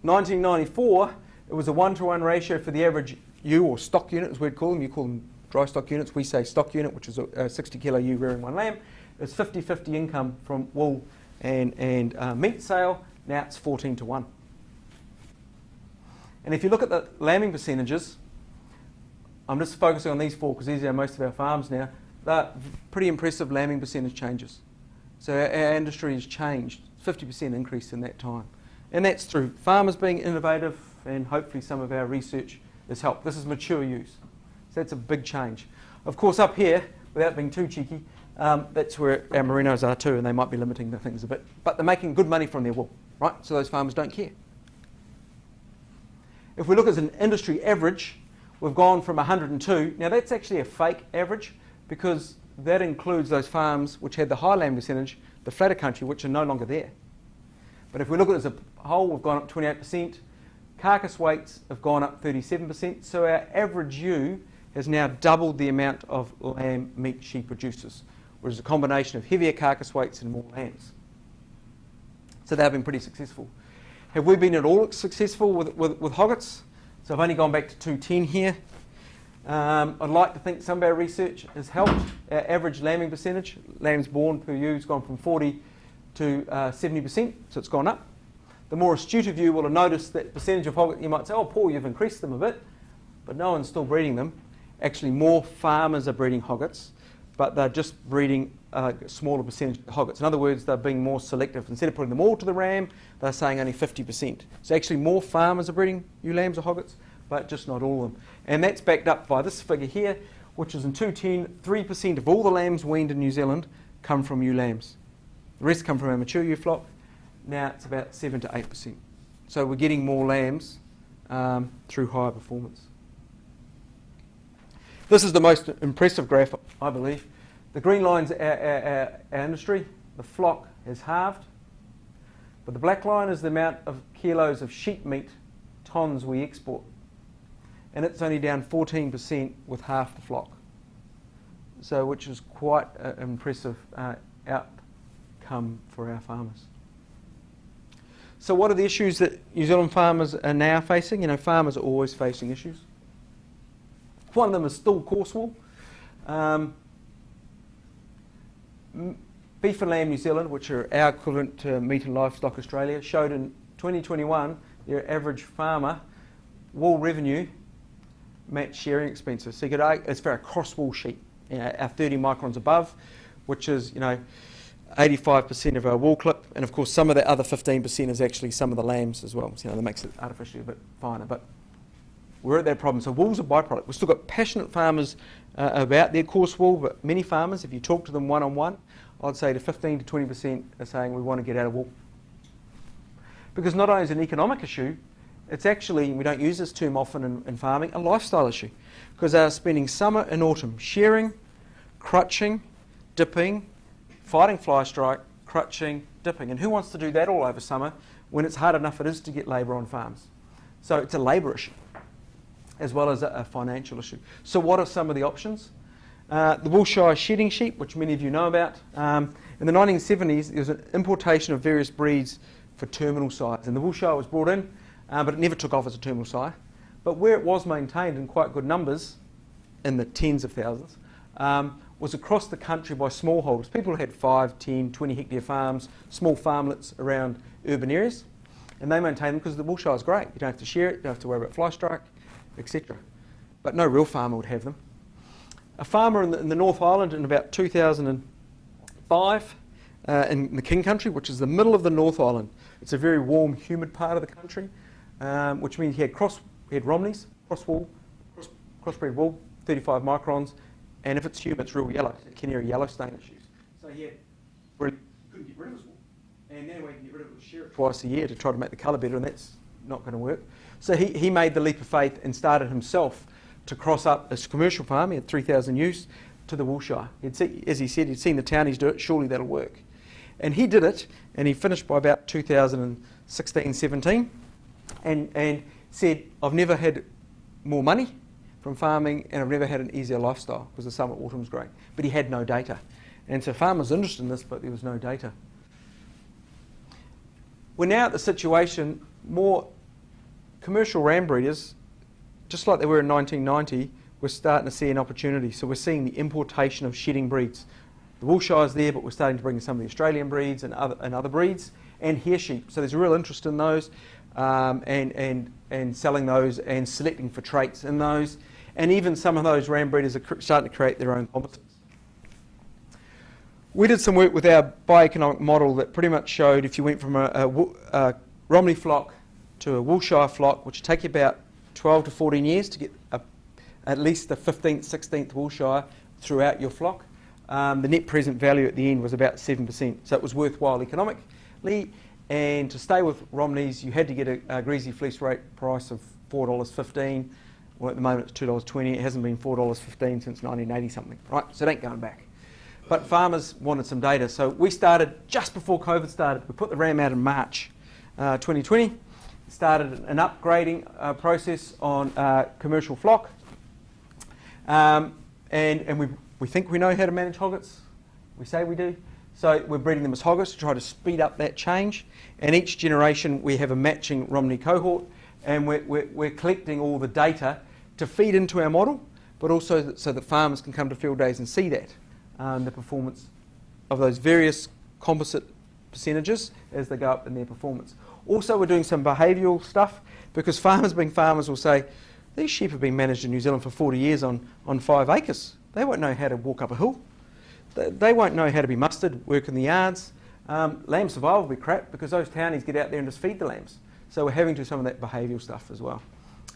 1994, it was a 1-to-1 ratio for the average ewe or stock unit, as we'd call them. You call them dry stock units. We say stock unit, which is a 60 kilo ewe rearing 1 lamb. It's 50-50 income from wool and meat sale. Now it's 14-to-1. And if you look at the lambing percentages, I'm just focusing on these 4 because these are most of our farms now. They're pretty impressive lambing percentage changes. So our industry has changed, 50% increase in that time. And that's through farmers being innovative, and hopefully some of our research has helped. This is mature ewes. So that's a big change. Of course, up here, without being too cheeky, that's where our merinos are too, and they might be limiting the things a bit. But they're making good money from their wool, right? So those farmers don't care. If we look as an industry average, we've gone from 102. Now that's actually a fake average because that includes those farms which had the high lamb percentage, the flatter country, which are no longer there. But if we look at it as a whole, we've gone up 28%. Carcass weights have gone up 37%. So our average ewe has now doubled the amount of lamb meat she produces, which is a combination of heavier carcass weights and more lambs. So they've been pretty successful. Have we been at all successful with hoggets? So I've only gone back to 210 here. I'd like to think some of our research has helped. Our average lambing percentage, lambs born per ewe, has gone from 40 to 70%, so it's gone up. The more astute of you will have noticed that percentage of hogget, you might say, oh, Paul, you've increased them a bit. but no one's still breeding them. Actually, more farmers are breeding hoggets, but they're just breeding a smaller percentage of the hoggets. In other words, they're being more selective. Instead of putting them all to the ram, they're saying only 50%. So actually more farmers are breeding ewe lambs or hoggets, but just not all of them. And that's backed up by this figure here, which is in 2010, 3% of all the lambs weaned in New Zealand come from ewe lambs. The rest come from our mature ewe flock. Now it's about 7 to 8%. So we're getting more lambs through higher performance. This is the most impressive graph, I believe. The green line's our industry. The flock has halved. But the black line is the amount of kilos of sheep meat, tonnes we export. And it's only down 14% with half the flock. So which is quite an impressive outcome for our farmers. So what are the issues that New Zealand farmers are now facing? You know, farmers are always facing issues. One of them is still coarse wool. Beef and Lamb New Zealand, which are our equivalent to Meat and Livestock Australia, showed in 2021 their average farmer wool revenue matched shearing expenses. So you could argue, it's for a cross wool sheep, you know, our 30 microns above, which is, you know, 85% of our wool clip, and of course some of the other 15% is actually some of the lambs as well. So, you know, that makes it artificially a bit finer, but we're at that problem. So wool's a byproduct. We've still got passionate farmers about their coarse wool, but many farmers, if you talk to them one-on-one, I'd say to 15 to 20% are saying we want to get out of wool. Because not only is it an economic issue, it's actually, we don't use this term often in farming, a lifestyle issue. Because they're spending summer and autumn shearing, crutching, dipping, fighting fly strike, crutching, dipping. And who wants to do that all over summer when it's hard enough it is to get labour on farms? So it's a labour issue as well as a financial issue. So what are some of the options? The Woolshire shedding sheep, which many of you know about. In the 1970s, there was an importation of various breeds for terminal sires. And the Woolshire was brought in, but it never took off as a terminal sire. But where it was maintained in quite good numbers, in the tens of thousands, was across the country by smallholders. People who had 5, 10, 20 hectare farms, small farmlets around urban areas. And they maintained them because the Woolshire is great. You don't have to shear it, you don't have to worry about fly strike, etc. But no real farmer would have them. A farmer in the North Island in about 2005 in the King Country, which is the middle of the North Island. It's a very warm, humid part of the country, which means he had Romneys, crossbred wool, 35 microns, and if it's humid, it's real yellow, Canary yellow stain issues. So he couldn't get rid of his wool. And the only way he can get rid of it was shear it twice a year to try to make the colour better, and that's not going to work. So he made the leap of faith and started himself to cross up his commercial farm. He had 3,000 ewes to the Woolshire. As he said, he'd seen the townies do it, surely that'll work. And he did it, and he finished by about 2016-17 and said, I've never had more money from farming and I've never had an easier lifestyle because the summer autumn was great. But he had no data. And so farmers were interested in this, but there was no data. We're now at the situation, more commercial ram breeders, just like they were in 1990, we're starting to see an opportunity. So we're seeing the importation of shedding breeds. The Woolshire's there, but we're starting to bring in some of the Australian breeds and other breeds, and hair sheep. So there's a real interest in those, and selling those and selecting for traits in those. And even some of those ram breeders are starting to create their own composites. We did some work with our bioeconomic model that pretty much showed if you went from a Romney flock to a Woolshire flock, which would take you about 12 to 14 years to get at least the 15th, 16th Woolshire throughout your flock. The net present value at the end was about 7%. So it was worthwhile economically. And to stay with Romneys, you had to get a greasy fleece rate price of $4.15. Well, at the moment it's $2.20. It hasn't been $4.15 since 1980 something, right? So it ain't going back. But farmers wanted some data. So we started just before COVID started. We put the ram out in March 2020. Started an upgrading process on commercial flock. And we think we know how to manage hoggets. We say we do. So we're breeding them as hoggets to try to speed up that change. And each generation we have a matching Romney cohort, and we're collecting all the data to feed into our model, but also so that farmers can come to field days and see that, the performance of those various composite percentages as they go up in their performance. Also, we're doing some behavioural stuff, because farmers being farmers will say, These sheep have been managed in New Zealand for 40 years on 5 acres. They won't know how to walk up a hill. They won't know how to be mustered, work in the yards. Lamb survival will be crap because those townies get out there and just feed the lambs. So we're having to do some of that behavioural stuff as well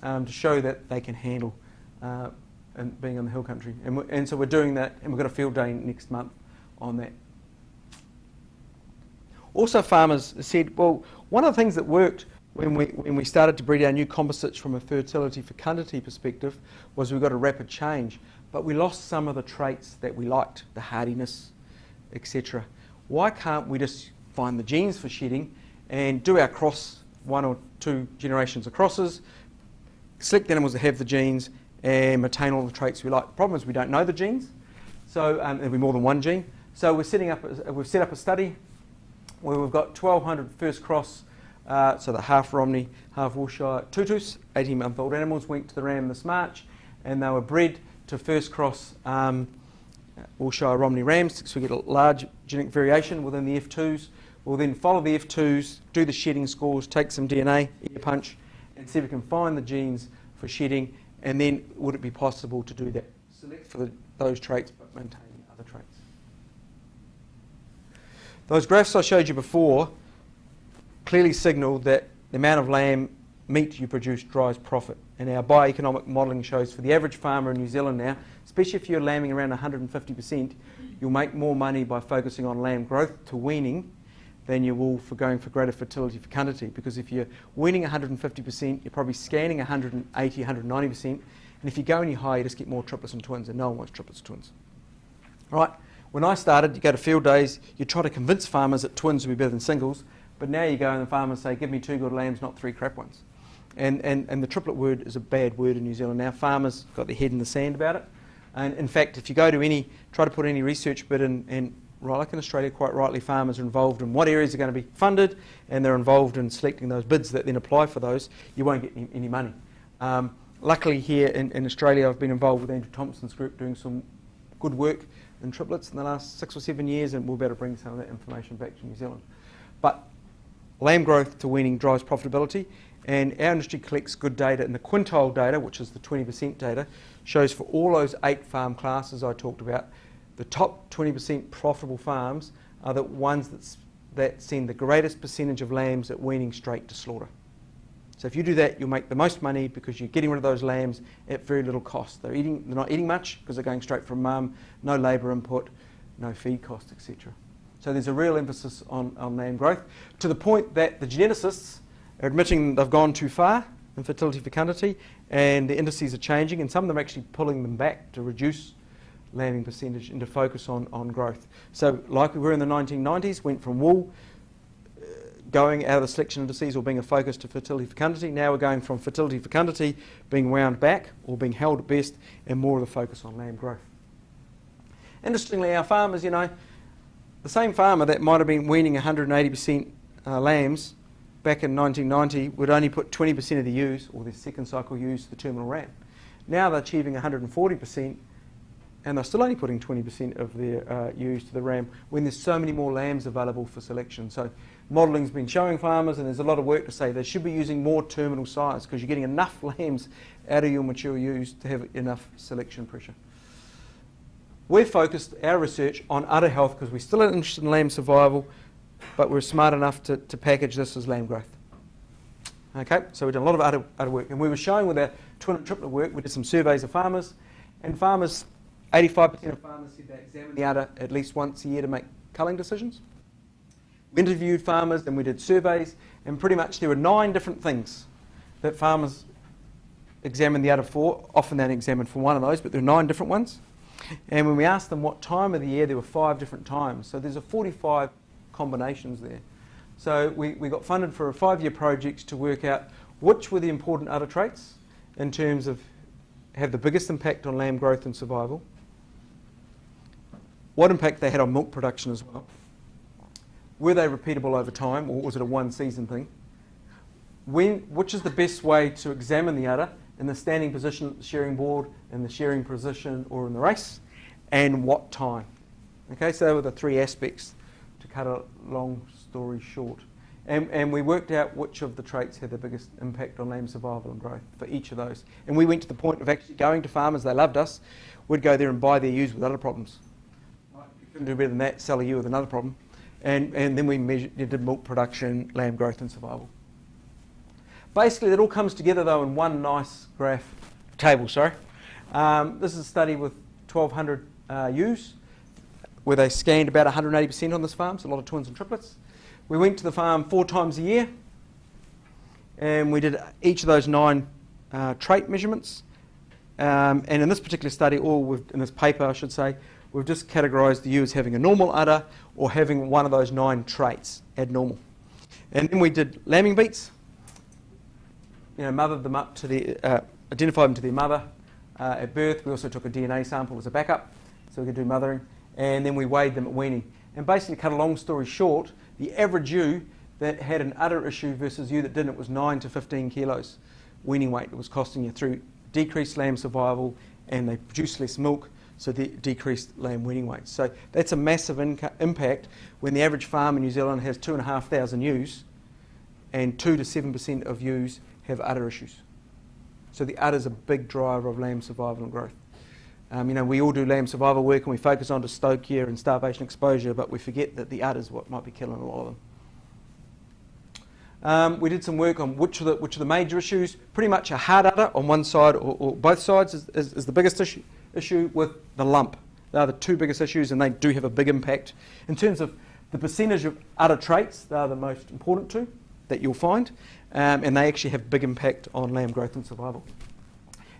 to show that they can handle and being in the hill country. And so we're doing that, and we've got a field day next month on that. Also, farmers said, well, one of the things that worked when we started to breed our new composites from a fertility-fecundity perspective was we got a rapid change, but we lost some of the traits that we liked, the hardiness, etc. Why can't we just find the genes for shedding and do our cross 1 or 2 generations of crosses, select animals that have the genes and maintain all the traits we like? The problem is we don't know the genes, so there'll be more than one gene. So we've set up a study where we've got 1,200 first cross, so the half Romney, half Wiltshire tutus, 18-month-old animals went to the ram this March, and they were bred to first cross Wiltshire Romney rams, so we get a large genetic variation within the F2s. We'll then follow the F2s, do the shedding scores, take some DNA, ear punch, and see if we can find the genes for shedding, and then would it be possible to do that? Select for those traits but maintain other traits. Those graphs I showed you before clearly signal that the amount of lamb meat you produce drives profit. And our bioeconomic modelling shows for the average farmer in New Zealand now, especially if you're lambing around 150%, you'll make more money by focusing on lamb growth to weaning than you will for going for greater fertility fecundity. Because if you're weaning 150%, you're probably scanning 180, 190%. And if you go any higher, you just get more triplets and twins, and no one wants triplets and twins. Right? When I started, you go to field days, you try to convince farmers that twins would be better than singles, but now you go and the farmers say, give me 2 good lambs, not 3 crap ones. And the triplet word is a bad word in New Zealand now. Farmers got their head in the sand about it. And in fact, if you go to try to put any research bit in, and right, like in Australia, quite rightly, farmers are involved in what areas are going to be funded, and they're involved in selecting those bids that then apply for those, you won't get any money. Luckily here in Australia, I've been involved with Andrew Thompson's group doing some good work in triplets in the last 6 or 7 years, and we'll be able to bring some of that information back to New Zealand. But lamb growth to weaning drives profitability, and our industry collects good data, and the quintile data, which is the 20% data, shows for all those 8 farm classes I talked about, the top 20% profitable farms are the ones that send the greatest percentage of lambs at weaning straight to slaughter. So if you do that, you'll make the most money because you're getting rid of those lambs at very little cost. They're not eating much because they're going straight from mum, no labour input, no feed cost, etc. So there's a real emphasis on lamb growth, to the point that the geneticists are admitting they've gone too far in fertility fecundity, and the indices are changing, and some of them are actually pulling them back to reduce lambing percentage and to focus on growth. So like we were in the 1990s, went from wool going out of the selection indices or being a focus to fertility fecundity. Now we're going from fertility fecundity being wound back or being held at best, and more of the focus on lamb growth. Interestingly, our farmers, the same farmer that might have been weaning 180% lambs back in 1990 would only put 20% of the ewes, or their second cycle ewes, to the terminal ram. Now they're achieving 140%, and they're still only putting 20% of their ewes to the ram when there's so many more lambs available for selection. So modelling's been showing farmers, and there's a lot of work to say they should be using more terminal size because you're getting enough lambs out of your mature ewes to have enough selection pressure. We've focused our research on udder health because we're still interested in lamb survival, but we're smart enough to package this as lamb growth. Okay, so we've done a lot of udder work, and we were showing with our twin and triplet work, we did some surveys of farmers, and 85% of farmers said they examine the udder at least once a year to make culling decisions. We interviewed farmers and we did surveys, and pretty much there were 9 different things that farmers examine the udder for. Often they examine for one of those, but there are 9 different ones. And when we asked them what time of the year, there were 5 different times. So there's 45 combinations there. So we got funded for a 5-year project to work out which were the important udder traits in terms of have the biggest impact on lamb growth and survival, what impact they had on milk production as well, were they repeatable over time, or was it a one-season thing, which is the best way to examine the udder, in the standing position at the shearing board, in the shearing position, or in the race, and what time. Okay, so they were the 3 aspects, to cut a long story short. And we worked out which of the traits had the biggest impact on lamb survival and growth for each of those. And we went to the point of actually going to farmers, they loved us, we'd go there and buy their ewes with other problems. You couldn't do better than that, sell a ewe with another problem. And then we did milk production, lamb growth and survival. Basically, it all comes together though in one nice table. This is a study with 1,200 ewes, where they scanned about 180% on this farm, so a lot of twins and triplets. We went to the farm 4 times a year, and we did each of those 9 trait measurements. And in this particular study, in this paper I should say, we've just categorised the ewe as having a normal udder or having one of those 9 traits, abnormal. And then we did lambing beats, mothered them up to identified them to their mother at birth. We also took a DNA sample as a backup, so we could do mothering. And then we weighed them at weaning. And basically, cut a long story short, the average ewe that had an udder issue versus ewe that didn't was 9 to 15 kilos weaning weight. It was costing you through decreased lamb survival, and they produce less milk, so the decreased lamb weaning weight. So that's a massive impact when the average farm in New Zealand has 2,500 ewes, and 2 to 7% of ewes have udder issues. So the udder is a big driver of lamb survival and growth. We all do lamb survival work and we focus on dystocia and starvation exposure, but we forget that the udder is what might be killing a lot of them. We did some work on which are the major issues. Pretty much a hard udder on one side or both sides is the biggest issue with the lump. They are the 2 biggest issues, and they do have a big impact. In terms of the percentage of udder traits, they are the most important 2 that you'll find, and they actually have big impact on lamb growth and survival.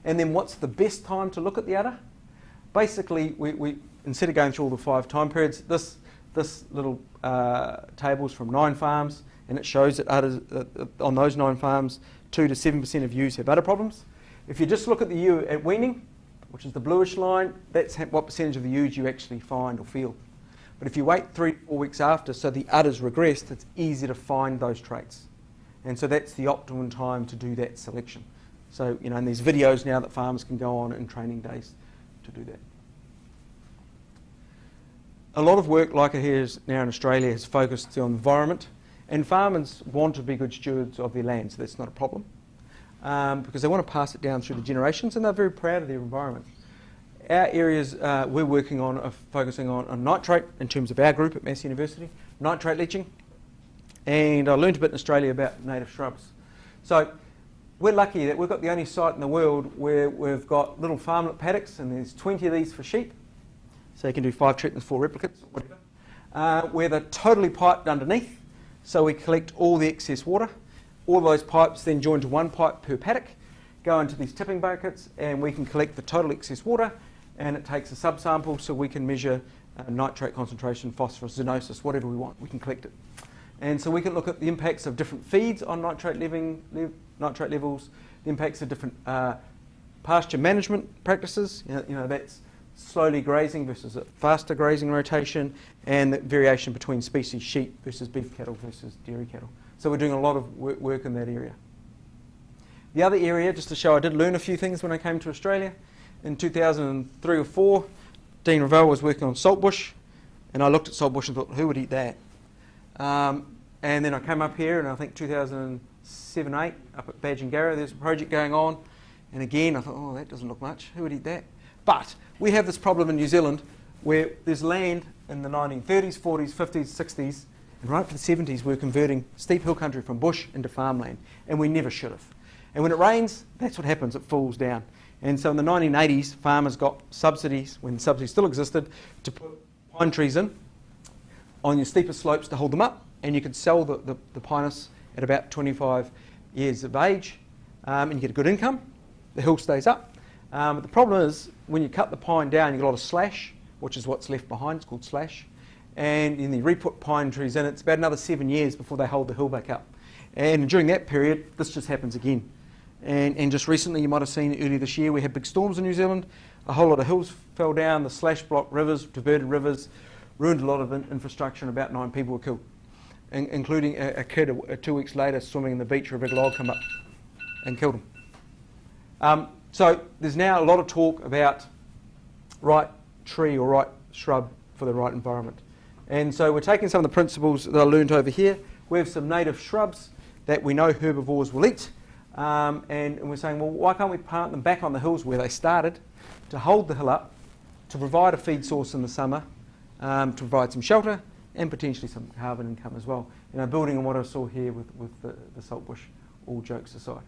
And then what's the best time to look at the udder? Basically, we instead of going through all the 5 time periods, this little table is from 9 farms, and it shows that udders, on those 9 farms, 2 to 7% of ewes have udder problems. If you just look at the ewe at weaning, which is the bluish line, that's what percentage of the ewes you actually find or feel. But if you wait 3 to 4 weeks after, so the udder's regressed, it's easier to find those traits. And so that's the optimum time to do that selection. So, and there's videos now that farmers can go on in training days to do that. A lot of work like it here now in Australia has focused on environment, and farmers want to be good stewards of their land, so that's not a problem, because they want to pass it down through the generations, and they're very proud of their environment. Our areas we're working on are focusing on nitrate in terms of our group at Massey University, nitrate leaching, and I learned a bit in Australia about native shrubs. So we're lucky that we've got the only site in the world where we've got little farmlet paddocks, and there's 20 of these for sheep. So you can do 5 treatments, 4 replicates, whatever. Where they're totally piped underneath. So we collect all the excess water. All those pipes then join to one pipe per paddock, go into these tipping buckets, and we can collect the total excess water, and it takes a subsample so we can measure nitrate concentration, phosphorus, zoonosis, whatever we want, we can collect it. And so we can look at the impacts of different feeds on nitrate levels, the impacts of different pasture management practices, that's slowly grazing versus a faster grazing rotation, and the variation between species, sheep versus beef cattle versus dairy cattle. So we're doing a lot of work in that area. The other area, just to show I did learn a few things when I came to Australia. In 2003 or 4, Dean Ravel was working on saltbush, and I looked at saltbush and thought, who would eat that? And then I came up here, and I think 2007-8, up at Badgingarra, there's a project going on. And again, I thought, oh, that doesn't look much. Who would eat that? But we have this problem in New Zealand where there's land in the 1930s, 40s, 50s, 60s, and right up to the 70s, we're converting steep hill country from bush into farmland, and we never should have. And when it rains, that's what happens, it falls down. And so in the 1980s, farmers got subsidies, when subsidies still existed, to put pine trees in on your steeper slopes to hold them up, and you could sell the pinus at about 25 years of age, and you get a good income. The hill stays up. But the problem is, when you cut the pine down, you get a lot of slash, which is what's left behind, it's called slash. And then you re-put pine trees in, it's about another 7 years before they hold the hill back up. And during that period, this just happens again. And just recently, you might have seen earlier this year, we had big storms in New Zealand. A whole lot of hills fell down, the slash blocked rivers, diverted rivers, ruined a lot of infrastructure, and about 9 people were killed, including a kid 2 weeks later swimming in the beach where a big log came up and killed him. So there's now a lot of talk about right tree or right shrub for the right environment. And so we're taking some of the principles that I learned over here, We have some native shrubs that we know herbivores will eat, and we're saying, well, why can't we plant them back on the hills where they started to hold the hill up, to provide a feed source in the summer, to provide some shelter and potentially some carbon income as well. Building on what I saw here with the saltbush, all jokes aside.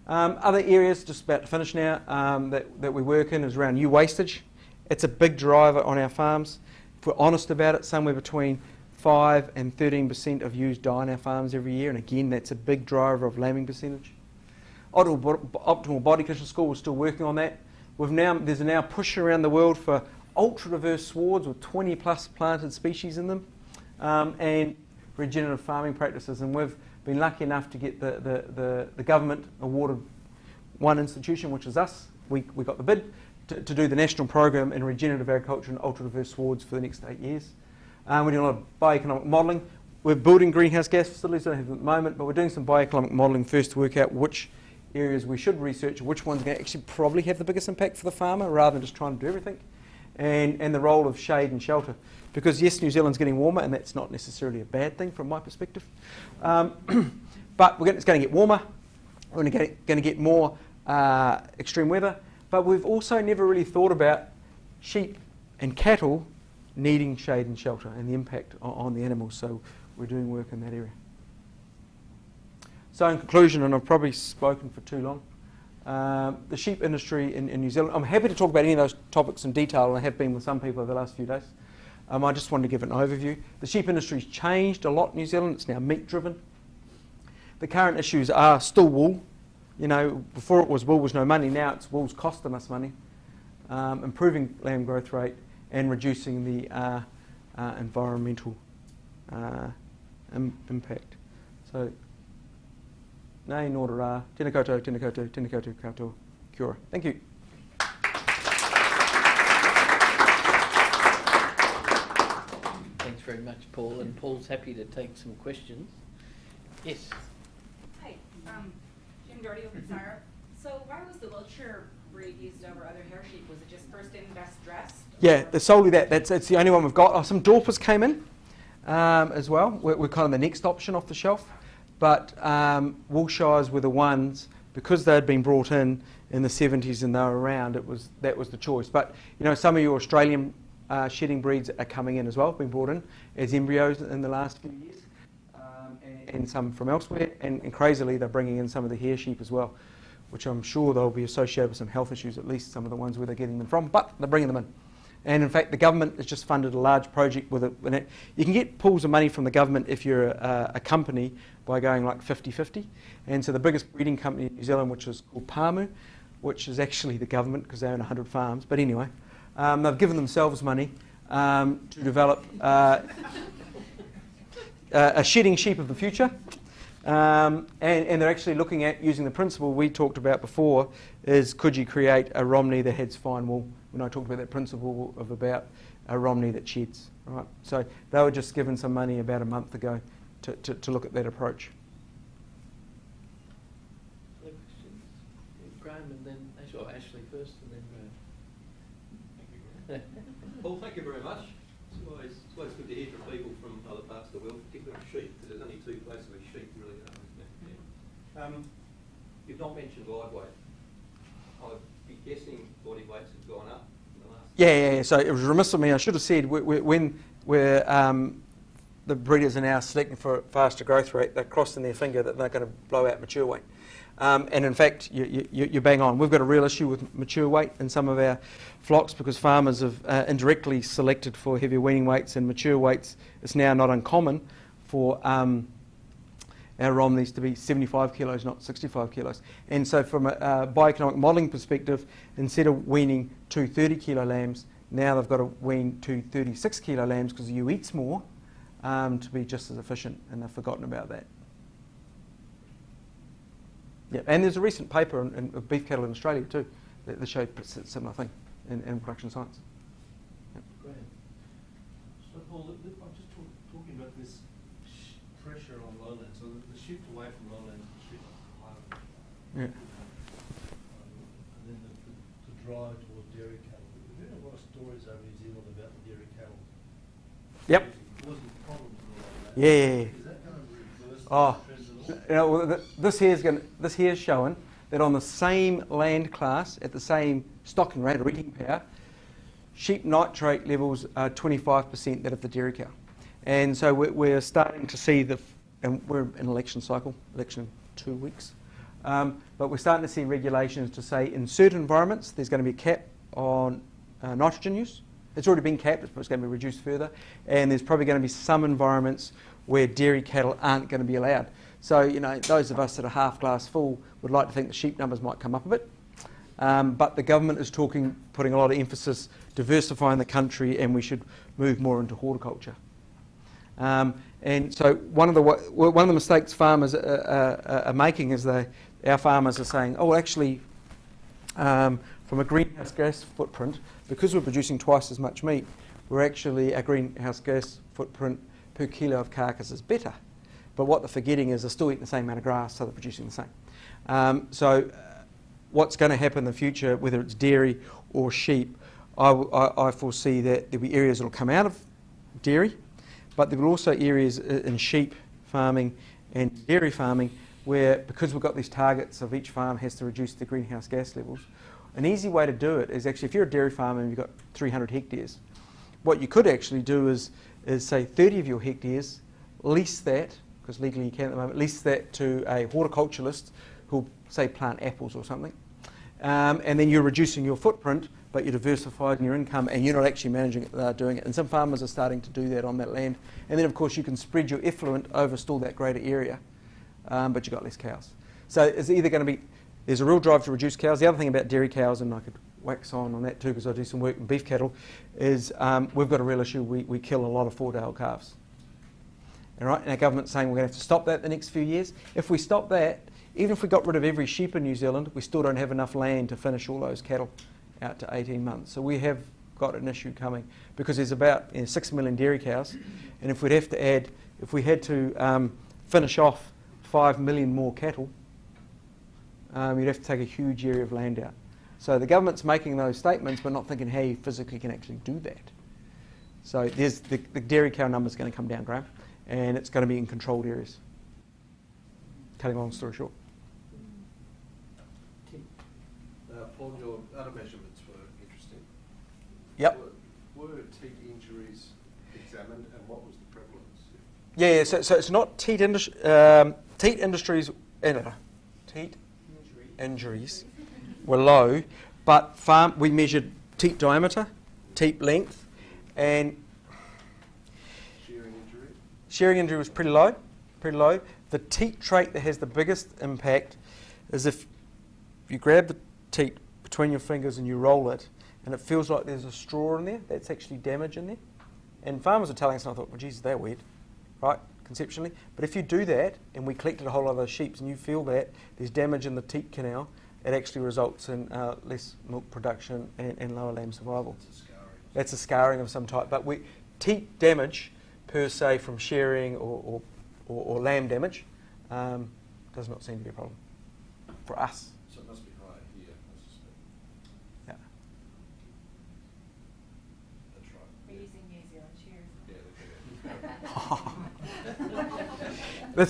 Other areas, just about to finish now, that we work in is around wastage. It's a big driver on our farms. If we're honest about it, somewhere between 5 and 13% of ewes die on our farms every year, and again, that's a big driver of lambing percentage. Optimal body condition score, we're still working on that. There's now push around the world for ultra-diverse swards with 20 plus planted species in them, and regenerative farming practices, and we've been lucky enough to get the government awarded one institution, which is us. We got the bid to do the national program in regenerative agriculture and ultra-diverse swards for the next 8 years. We're doing a lot of bioeconomic modelling. We're building greenhouse gas facilities, don't have them at the moment, but we're doing some bioeconomic modelling first to work out which areas we should research, which ones are going to actually probably have the biggest impact for the farmer rather than just trying to do everything, and the role of shade and shelter. Because yes, New Zealand's getting warmer, and that's not necessarily a bad thing from my perspective. But it's going to get warmer. We're going to get more extreme weather. But we've also never really thought about sheep and cattle needing shade and shelter and the impact on the animals. So we're doing work in that area. So in conclusion, and I've probably spoken for too long, the sheep industry in New Zealand, I'm happy to talk about any of those topics in detail, and I have been with some people over the last few days. I just wanted to give an overview. The sheep industry's changed a lot in New Zealand. It's now meat driven. The current issues are still wool. Before it was wool was no money, now it's wool's costing us money. Improving lamb growth rate and reducing the environmental impact. So, nei nō rā, tēnā koutou, tēnā koutou, tēnā koutou katoa, kia ora. Thank you. Thanks very much, Paul. And Paul's happy to take some questions. Yes. Hi, Jim Doherty, Open-Sire. So why was the Wiltshire breed used over other hair sheep? Was it just first in, best dressed? Yeah, there's solely that. It's the only one we've got. Some Dorpers came in as well. We're kind of the next option off the shelf. But Wiltshires were the ones, because they'd been brought in the 70s and they were around, that was the choice. But some of your Australian shedding breeds are coming in as well, been brought in as embryos in the last few years, and some from elsewhere. And crazily, they're bringing in some of the hair sheep as well, which I'm sure they'll be associated with some health issues, at least some of the ones where they're getting them from. But they're bringing them in. And in fact, the government has just funded a large project with it. You can get pools of money from the government if you're a company by going like 50-50. And so the biggest breeding company in New Zealand, which is called Pāmu, which is actually the government because they own 100 farms. But anyway, they've given themselves money to develop a shedding sheep of the future. And they're actually looking at using the principle we talked about before, is could you create a Romney that has fine wool? When I talked about that principle of about a Romney that sheds, right? So they were just given some money about a month ago to look at that approach. Other questions? Graham and then Ashley first and then Graham. Paul, thank you very much. It's always good to hear from people from other parts of the world, particularly on sheep, because there's only two places where sheep really are, isn't it? You've not mentioned live weight. I'd be guessing body weights have gone up in the last... Yeah. So it was remiss of me. I should have said when the breeders are now selecting for faster growth rate, they're crossing their finger that they're going to blow out mature weight. And in fact, you bang on. We've got a real issue with mature weight in some of our flocks because farmers have indirectly selected for heavier weaning weights and mature weights. It's now not uncommon for our Romneys to be 75 kilos, not 65 kilos. And so from a bioeconomic modelling perspective, instead of weaning 2 30-kilo lambs, now they've got to wean 2 36-kilo lambs because you eats more to be just as efficient, and they've forgotten about that. Yeah, and there's a recent paper of beef cattle in Australia too that showed a similar thing in production science. Yep. Graham. So Paul, I'm just talking about this pressure on lowland, so the shift away from lowland to the shift to highland. Yeah. And then the drive towards dairy cattle. We've heard a lot of stories over New Zealand about the dairy cattle. Yep. Causing problems in the lowland. Yeah. Is that going to Oh, Trends at all? you know, well, this here's showing that on the same land class, at the same stocking rate or eating power, sheep nitrate levels are 25% that of the dairy cow. And so we're starting to see and we're in election cycle, election in 2 weeks, but we're starting to see regulations to say in certain environments there's going to be a cap on nitrogen use. It's already been capped, but it's going to be reduced further. And there's probably going to be some environments where dairy cattle aren't going to be allowed. So, you know, those of us that are half glass full would like to think the sheep numbers might come up a bit. But the government is putting a lot of emphasis diversifying the country, and we should move more into horticulture. And so one of the mistakes farmers are making is our farmers are saying, oh, actually, from a greenhouse gas footprint, because we're producing twice as much meat, our greenhouse gas footprint per kilo of carcass is better. But what they're forgetting is they're still eating the same amount of grass, so they're producing the same. So what's going to happen in the future, whether it's dairy or sheep, I foresee that there'll be areas that will come out of dairy, but there will also areas in sheep farming and dairy farming where, because we've got these targets of each farm has to reduce the greenhouse gas levels, an easy way to do it is actually, if you're a dairy farmer and you've got 300 hectares, what you could actually do is say 30 of your hectares, lease that, because legally you can at the moment, lease that to a horticulturalist who'll, say, plant apples or something. And then you're reducing your footprint, but you're diversifying your income and you're not actually managing it, doing it. And some farmers are starting to do that on that land. And then, of course, you can spread your effluent over still that greater area, but you've got less cows. So it's either going to be, there's a real drive to reduce cows. The other thing about dairy cows, and I could wax on that too because I do some work in beef cattle, is we've got a real issue. We kill a lot of 4-day-old calves. All right? And our government's saying we're going to have to stop that the next few years. If we stop that, even if we got rid of every sheep in New Zealand, we still don't have enough land to finish all those cattle out to 18 months. So we have got an issue coming because there's about 6 million dairy cows, and if we had to finish off 5 million more cattle, you'd have to take a huge area of land out. So the government's making those statements, but not thinking how you physically can actually do that. So there's the dairy cow number is going to come down, Graham, and it's going to be in controlled areas. Cutting a long story short. Paul, your other measurements were interesting. Yep. Were teat injuries examined, and what was the prevalence? Yeah, so it's not teat injuries were low, but we measured teat diameter, teat length, and shearing injury was pretty low. The teat trait that has the biggest impact is if you grab the teat between your fingers and you roll it, and it feels like there's a straw in there, that's actually damage in there. And farmers are telling us, and I thought, well, Jesus, they're weird, right, conceptually. But if you do that, and we collected a whole lot of those sheep, and you feel that there's damage in the teat canal, it actually results in less milk production and lower lamb survival. That's a scarring of some type. But teat damage, per se, from shearing or lamb damage, does not seem to be a problem for us. So it must be higher here, I suspect. Yeah. That's right. We're using New Zealand shears. Yeah,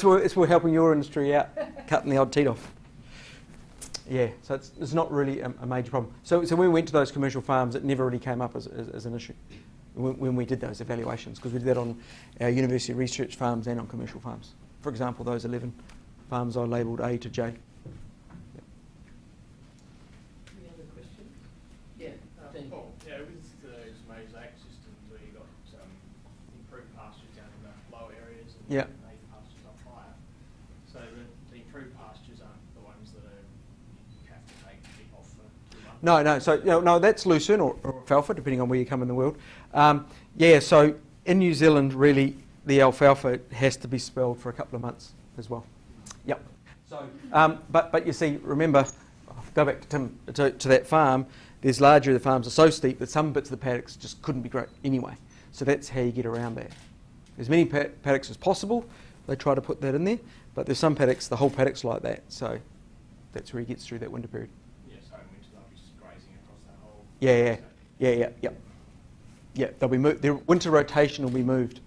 they're That's we're helping your industry out, cutting the odd teat off. Yeah, so it's not really a major problem. So when we went to those commercial farms, it never really came up as an issue when we did those evaluations, because we did that on our university research farms and on commercial farms. For example, those 11 farms I labelled A to J. Any other questions? Yeah. Paul, with the mosaic systems where you've got improved pastures down in the low areas and Yeah. native pastures up higher. So the improved pastures aren't the ones that you have to take sheep off for 2 months? No. So no, that's lucerne or alfalfa, depending on where you come in the world. So in New Zealand, really, the alfalfa has to be spelled for a couple of months as well. Yep. So, but you see, remember, go back to Tim to that farm. There's larger the farms are so steep that some bits of the paddocks just couldn't be great anyway. So that's how you get around that. As many paddocks as possible, they try to put that in there. But there's some paddocks, the whole paddock's like that. So that's where he gets through that winter period. Yeah, so in winter they'll be just grazing across that whole... Yeah. They'll be moved. Their winter rotation will be moved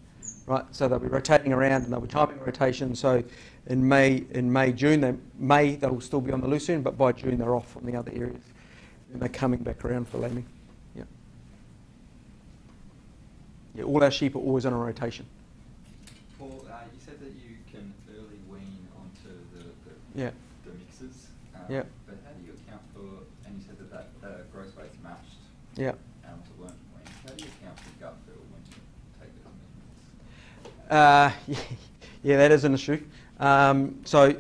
right? So they'll be rotating around and they'll be timing rotation. So in May, June, they'll still be on the loose end, but by June they're off from the other areas and they're coming back around for lambing. Yeah. Yeah, all our sheep are always on a rotation. Paul, you said that you can early wean onto Yeah. the mixes. Yeah. But how do you account for, and you said that growth rate's matched Yeah. to learn wean. How do you account for gut feel when you take those measurements? Yeah, that is an issue. So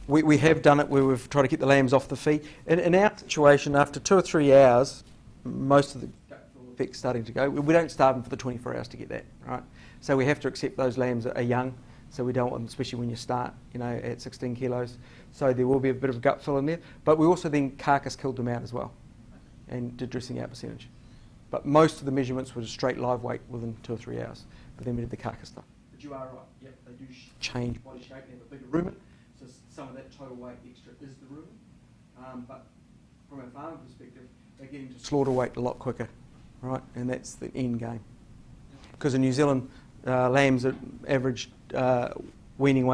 we have done it where we've tried to keep the lambs off the feed. In our situation, after 2 or 3 hours, most of the gut feel effect's starting to go. We don't starve them for the 24 hours to get that, right? So we have to accept those lambs are young, so we don't want them, especially when you start, at 16 kilos. So there will be a bit of gut fill in there. But we also then carcass killed them out as well and did dressing out percentage. But most of the measurements were just straight live weight within 2 or 3 hours. But then we did the carcass stuff. But you are right, yep, they do change body shape and have a bigger rumen. So some of that total weight extra is the rumen. But from a farmer perspective, they're getting to slaughter weight a lot quicker, right? And that's the end game. Because in New Zealand, lambs at average weaning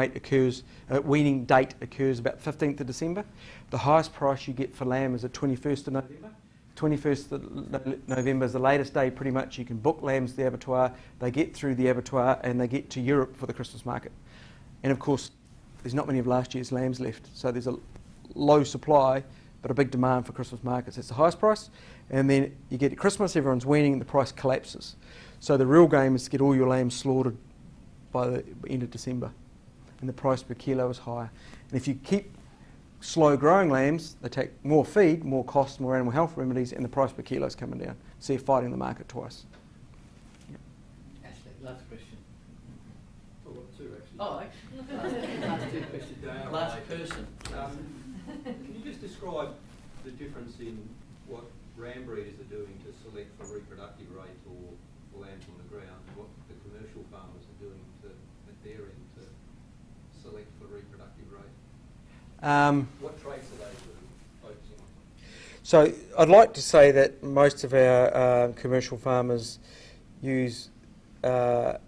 date occurs about 15th of December. The highest price you get for lamb is the 21st of November. 21st of November is the latest day pretty much you can book lambs to the abattoir. They get through the abattoir and they get to Europe for the Christmas market. And of course, there's not many of last year's lambs left. So there's a low supply, but a big demand for Christmas markets. That's the highest price. And then you get to Christmas, everyone's weaning and the price collapses. So the real game is to get all your lambs slaughtered by the end of December. And the price per kilo is higher. And if you keep slow growing lambs, they take more feed, more costs, more animal health remedies, and the price per kilo is coming down. So you're fighting the market twice. Ashley, last question. I've got two actually. Oh, actually. Last two questions. They are Last related. person. Can you just describe the difference in what ram breeders are doing to select for reproductive rate or lambs on the ground and what the commercial farmers are doing at their end to select for reproductive rate? What traits are they sort of focusing on? So I'd like to say that most of our commercial farmers use our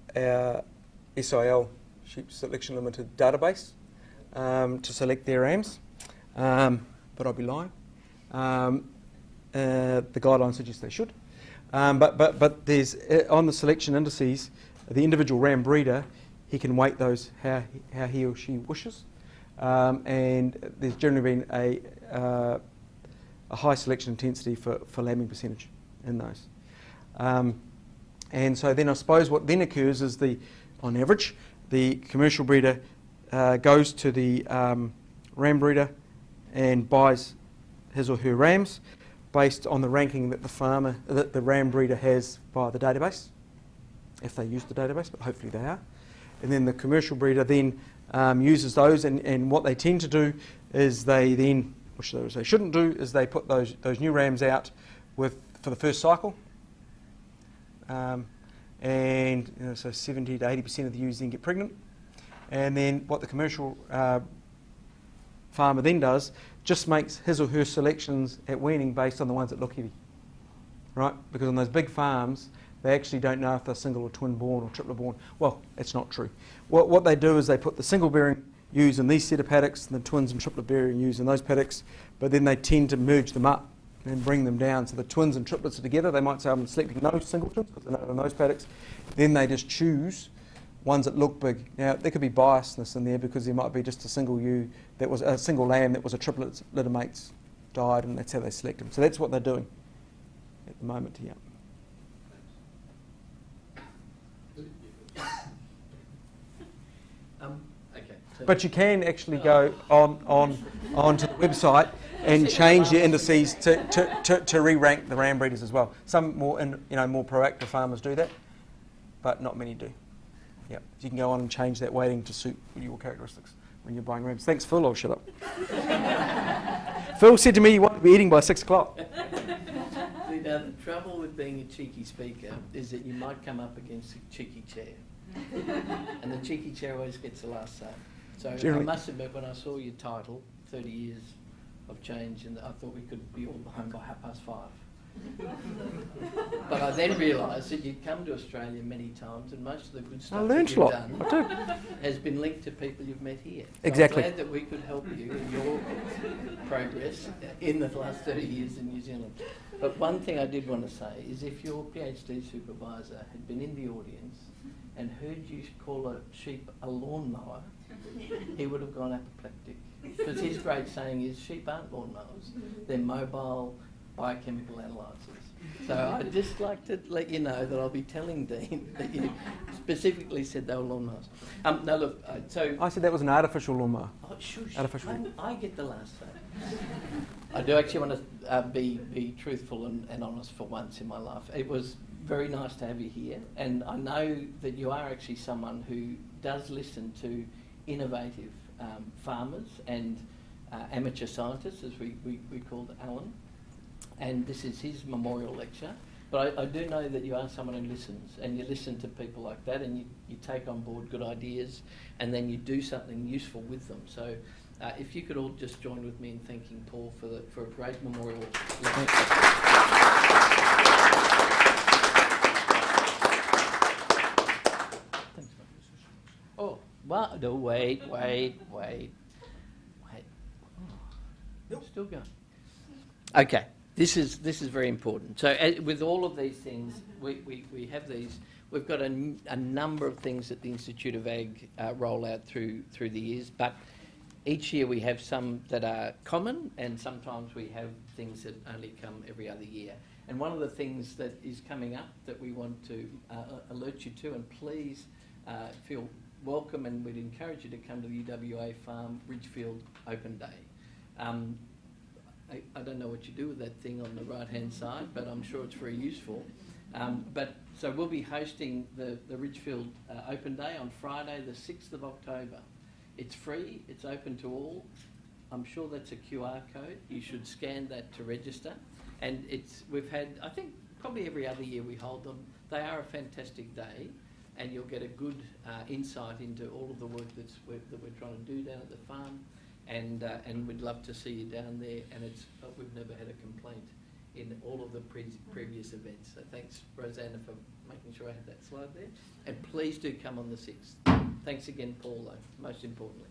SIL, Sheep Selection Limited database, to select their rams, but I'd be lying. The guidelines suggest they should. But there's on the selection indices, the individual ram breeder, he can weight those how he or she wishes. And there's generally been a high selection intensity for lambing percentage in those. And so then I suppose what then occurs is on average, the commercial breeder goes to the ram breeder and buys his or her rams based on the ranking that the ram breeder has via the database, if they use the database, but hopefully they are. And then the commercial breeder then uses those, and what they tend to do is they then, which they shouldn't do, is they put those new rams out for the first cycle, and so 70 to 80% of the ewes then get pregnant, and then what the commercial farmer then does just makes his or her selections at weaning based on the ones that look heavy, right? Because on those big farms, they actually don't know if they're single or twin born or triplet born. Well, it's not true. What they do is they put the single bearing ewes in these set of paddocks and the twins and triplet bearing ewes in those paddocks, but then they tend to merge them up and bring them down. So the twins and triplets are together. They might say, I'm selecting no singletons because they're not in those paddocks. Then they just choose ones that look big. Now, there could be biasness in there because there might be just a single ewe that was a single lamb that was a triplet, litter mates died, and that's how they select them. So that's what they're doing at the moment here. Okay. So But you can actually go onto the website and change your indices to re-rank the ram breeders as well. Some more proactive farmers do that, but not many do. Yeah, so you can go on and change that weighting to suit your characteristics when you're buying rams. Thanks, Phil. I'll shut up. Phil said to me you want to be eating by 6 o'clock. See, now the trouble with being a cheeky speaker is that you might come up against a cheeky chair. And the cheeky chair always gets the last say. So Generally. I must admit, when I saw your title, 30 years of change, and I thought we could be all home by 5:30. But I then realised that you'd come to Australia many times, and most of the good stuff learned that a you've lot. done has been linked to people you've met here. So Exactly. I'm glad that we could help you in your progress in the last 30 years in New Zealand. But one thing I did want to say is if your PhD supervisor had been in the audience and heard you call a sheep a lawnmower, he would have gone apoplectic. Because his great saying is sheep aren't lawnmowers, they're mobile biochemical analyzers. So I'd just like to let you know that I'll be telling Dean that you specifically said they were lawnmowers. No, look, so... I said that was an artificial lawnmower. Oh, shush. Artificial. I get the last say. I do actually want to be truthful and honest for once in my life. It was very nice to have you here, and I know that you are actually someone who does listen to innovative farmers and amateur scientists, as we called Alan. And this is his memorial lecture. But I do know that you are someone who listens, and you listen to people like that, and you take on board good ideas, and then you do something useful with them. So if you could all just join with me in thanking Paul for a great memorial lecture. Thanks, mate. Oh, well, no, wait. Oh, still going. Okay. This is very important. So with all of these things, we have these. We've got a number of things that the Institute of Ag roll out through the years, but each year we have some that are common, and sometimes we have things that only come every other year. And one of the things that is coming up that we want to alert you to, and please feel welcome, and we'd encourage you to come to the UWA Farm Ridgefield Open Day. I don't know what you do with that thing on the right-hand side, but I'm sure it's very useful. So we'll be hosting the Ridgefield Open Day on Friday, the 6th of October. It's free, it's open to all. I'm sure that's a QR code. You should scan that to register. And we've had, I think, probably every other year we hold them. They are a fantastic day, and you'll get a good insight into all of the work that we're trying to do down at the farm. And we'd love to see you down there, and we've never had a complaint in all of the previous events. So thanks, Rosanna, for making sure I had that slide there. And please do come on the 6th. Thanks again, Paul, though, most importantly.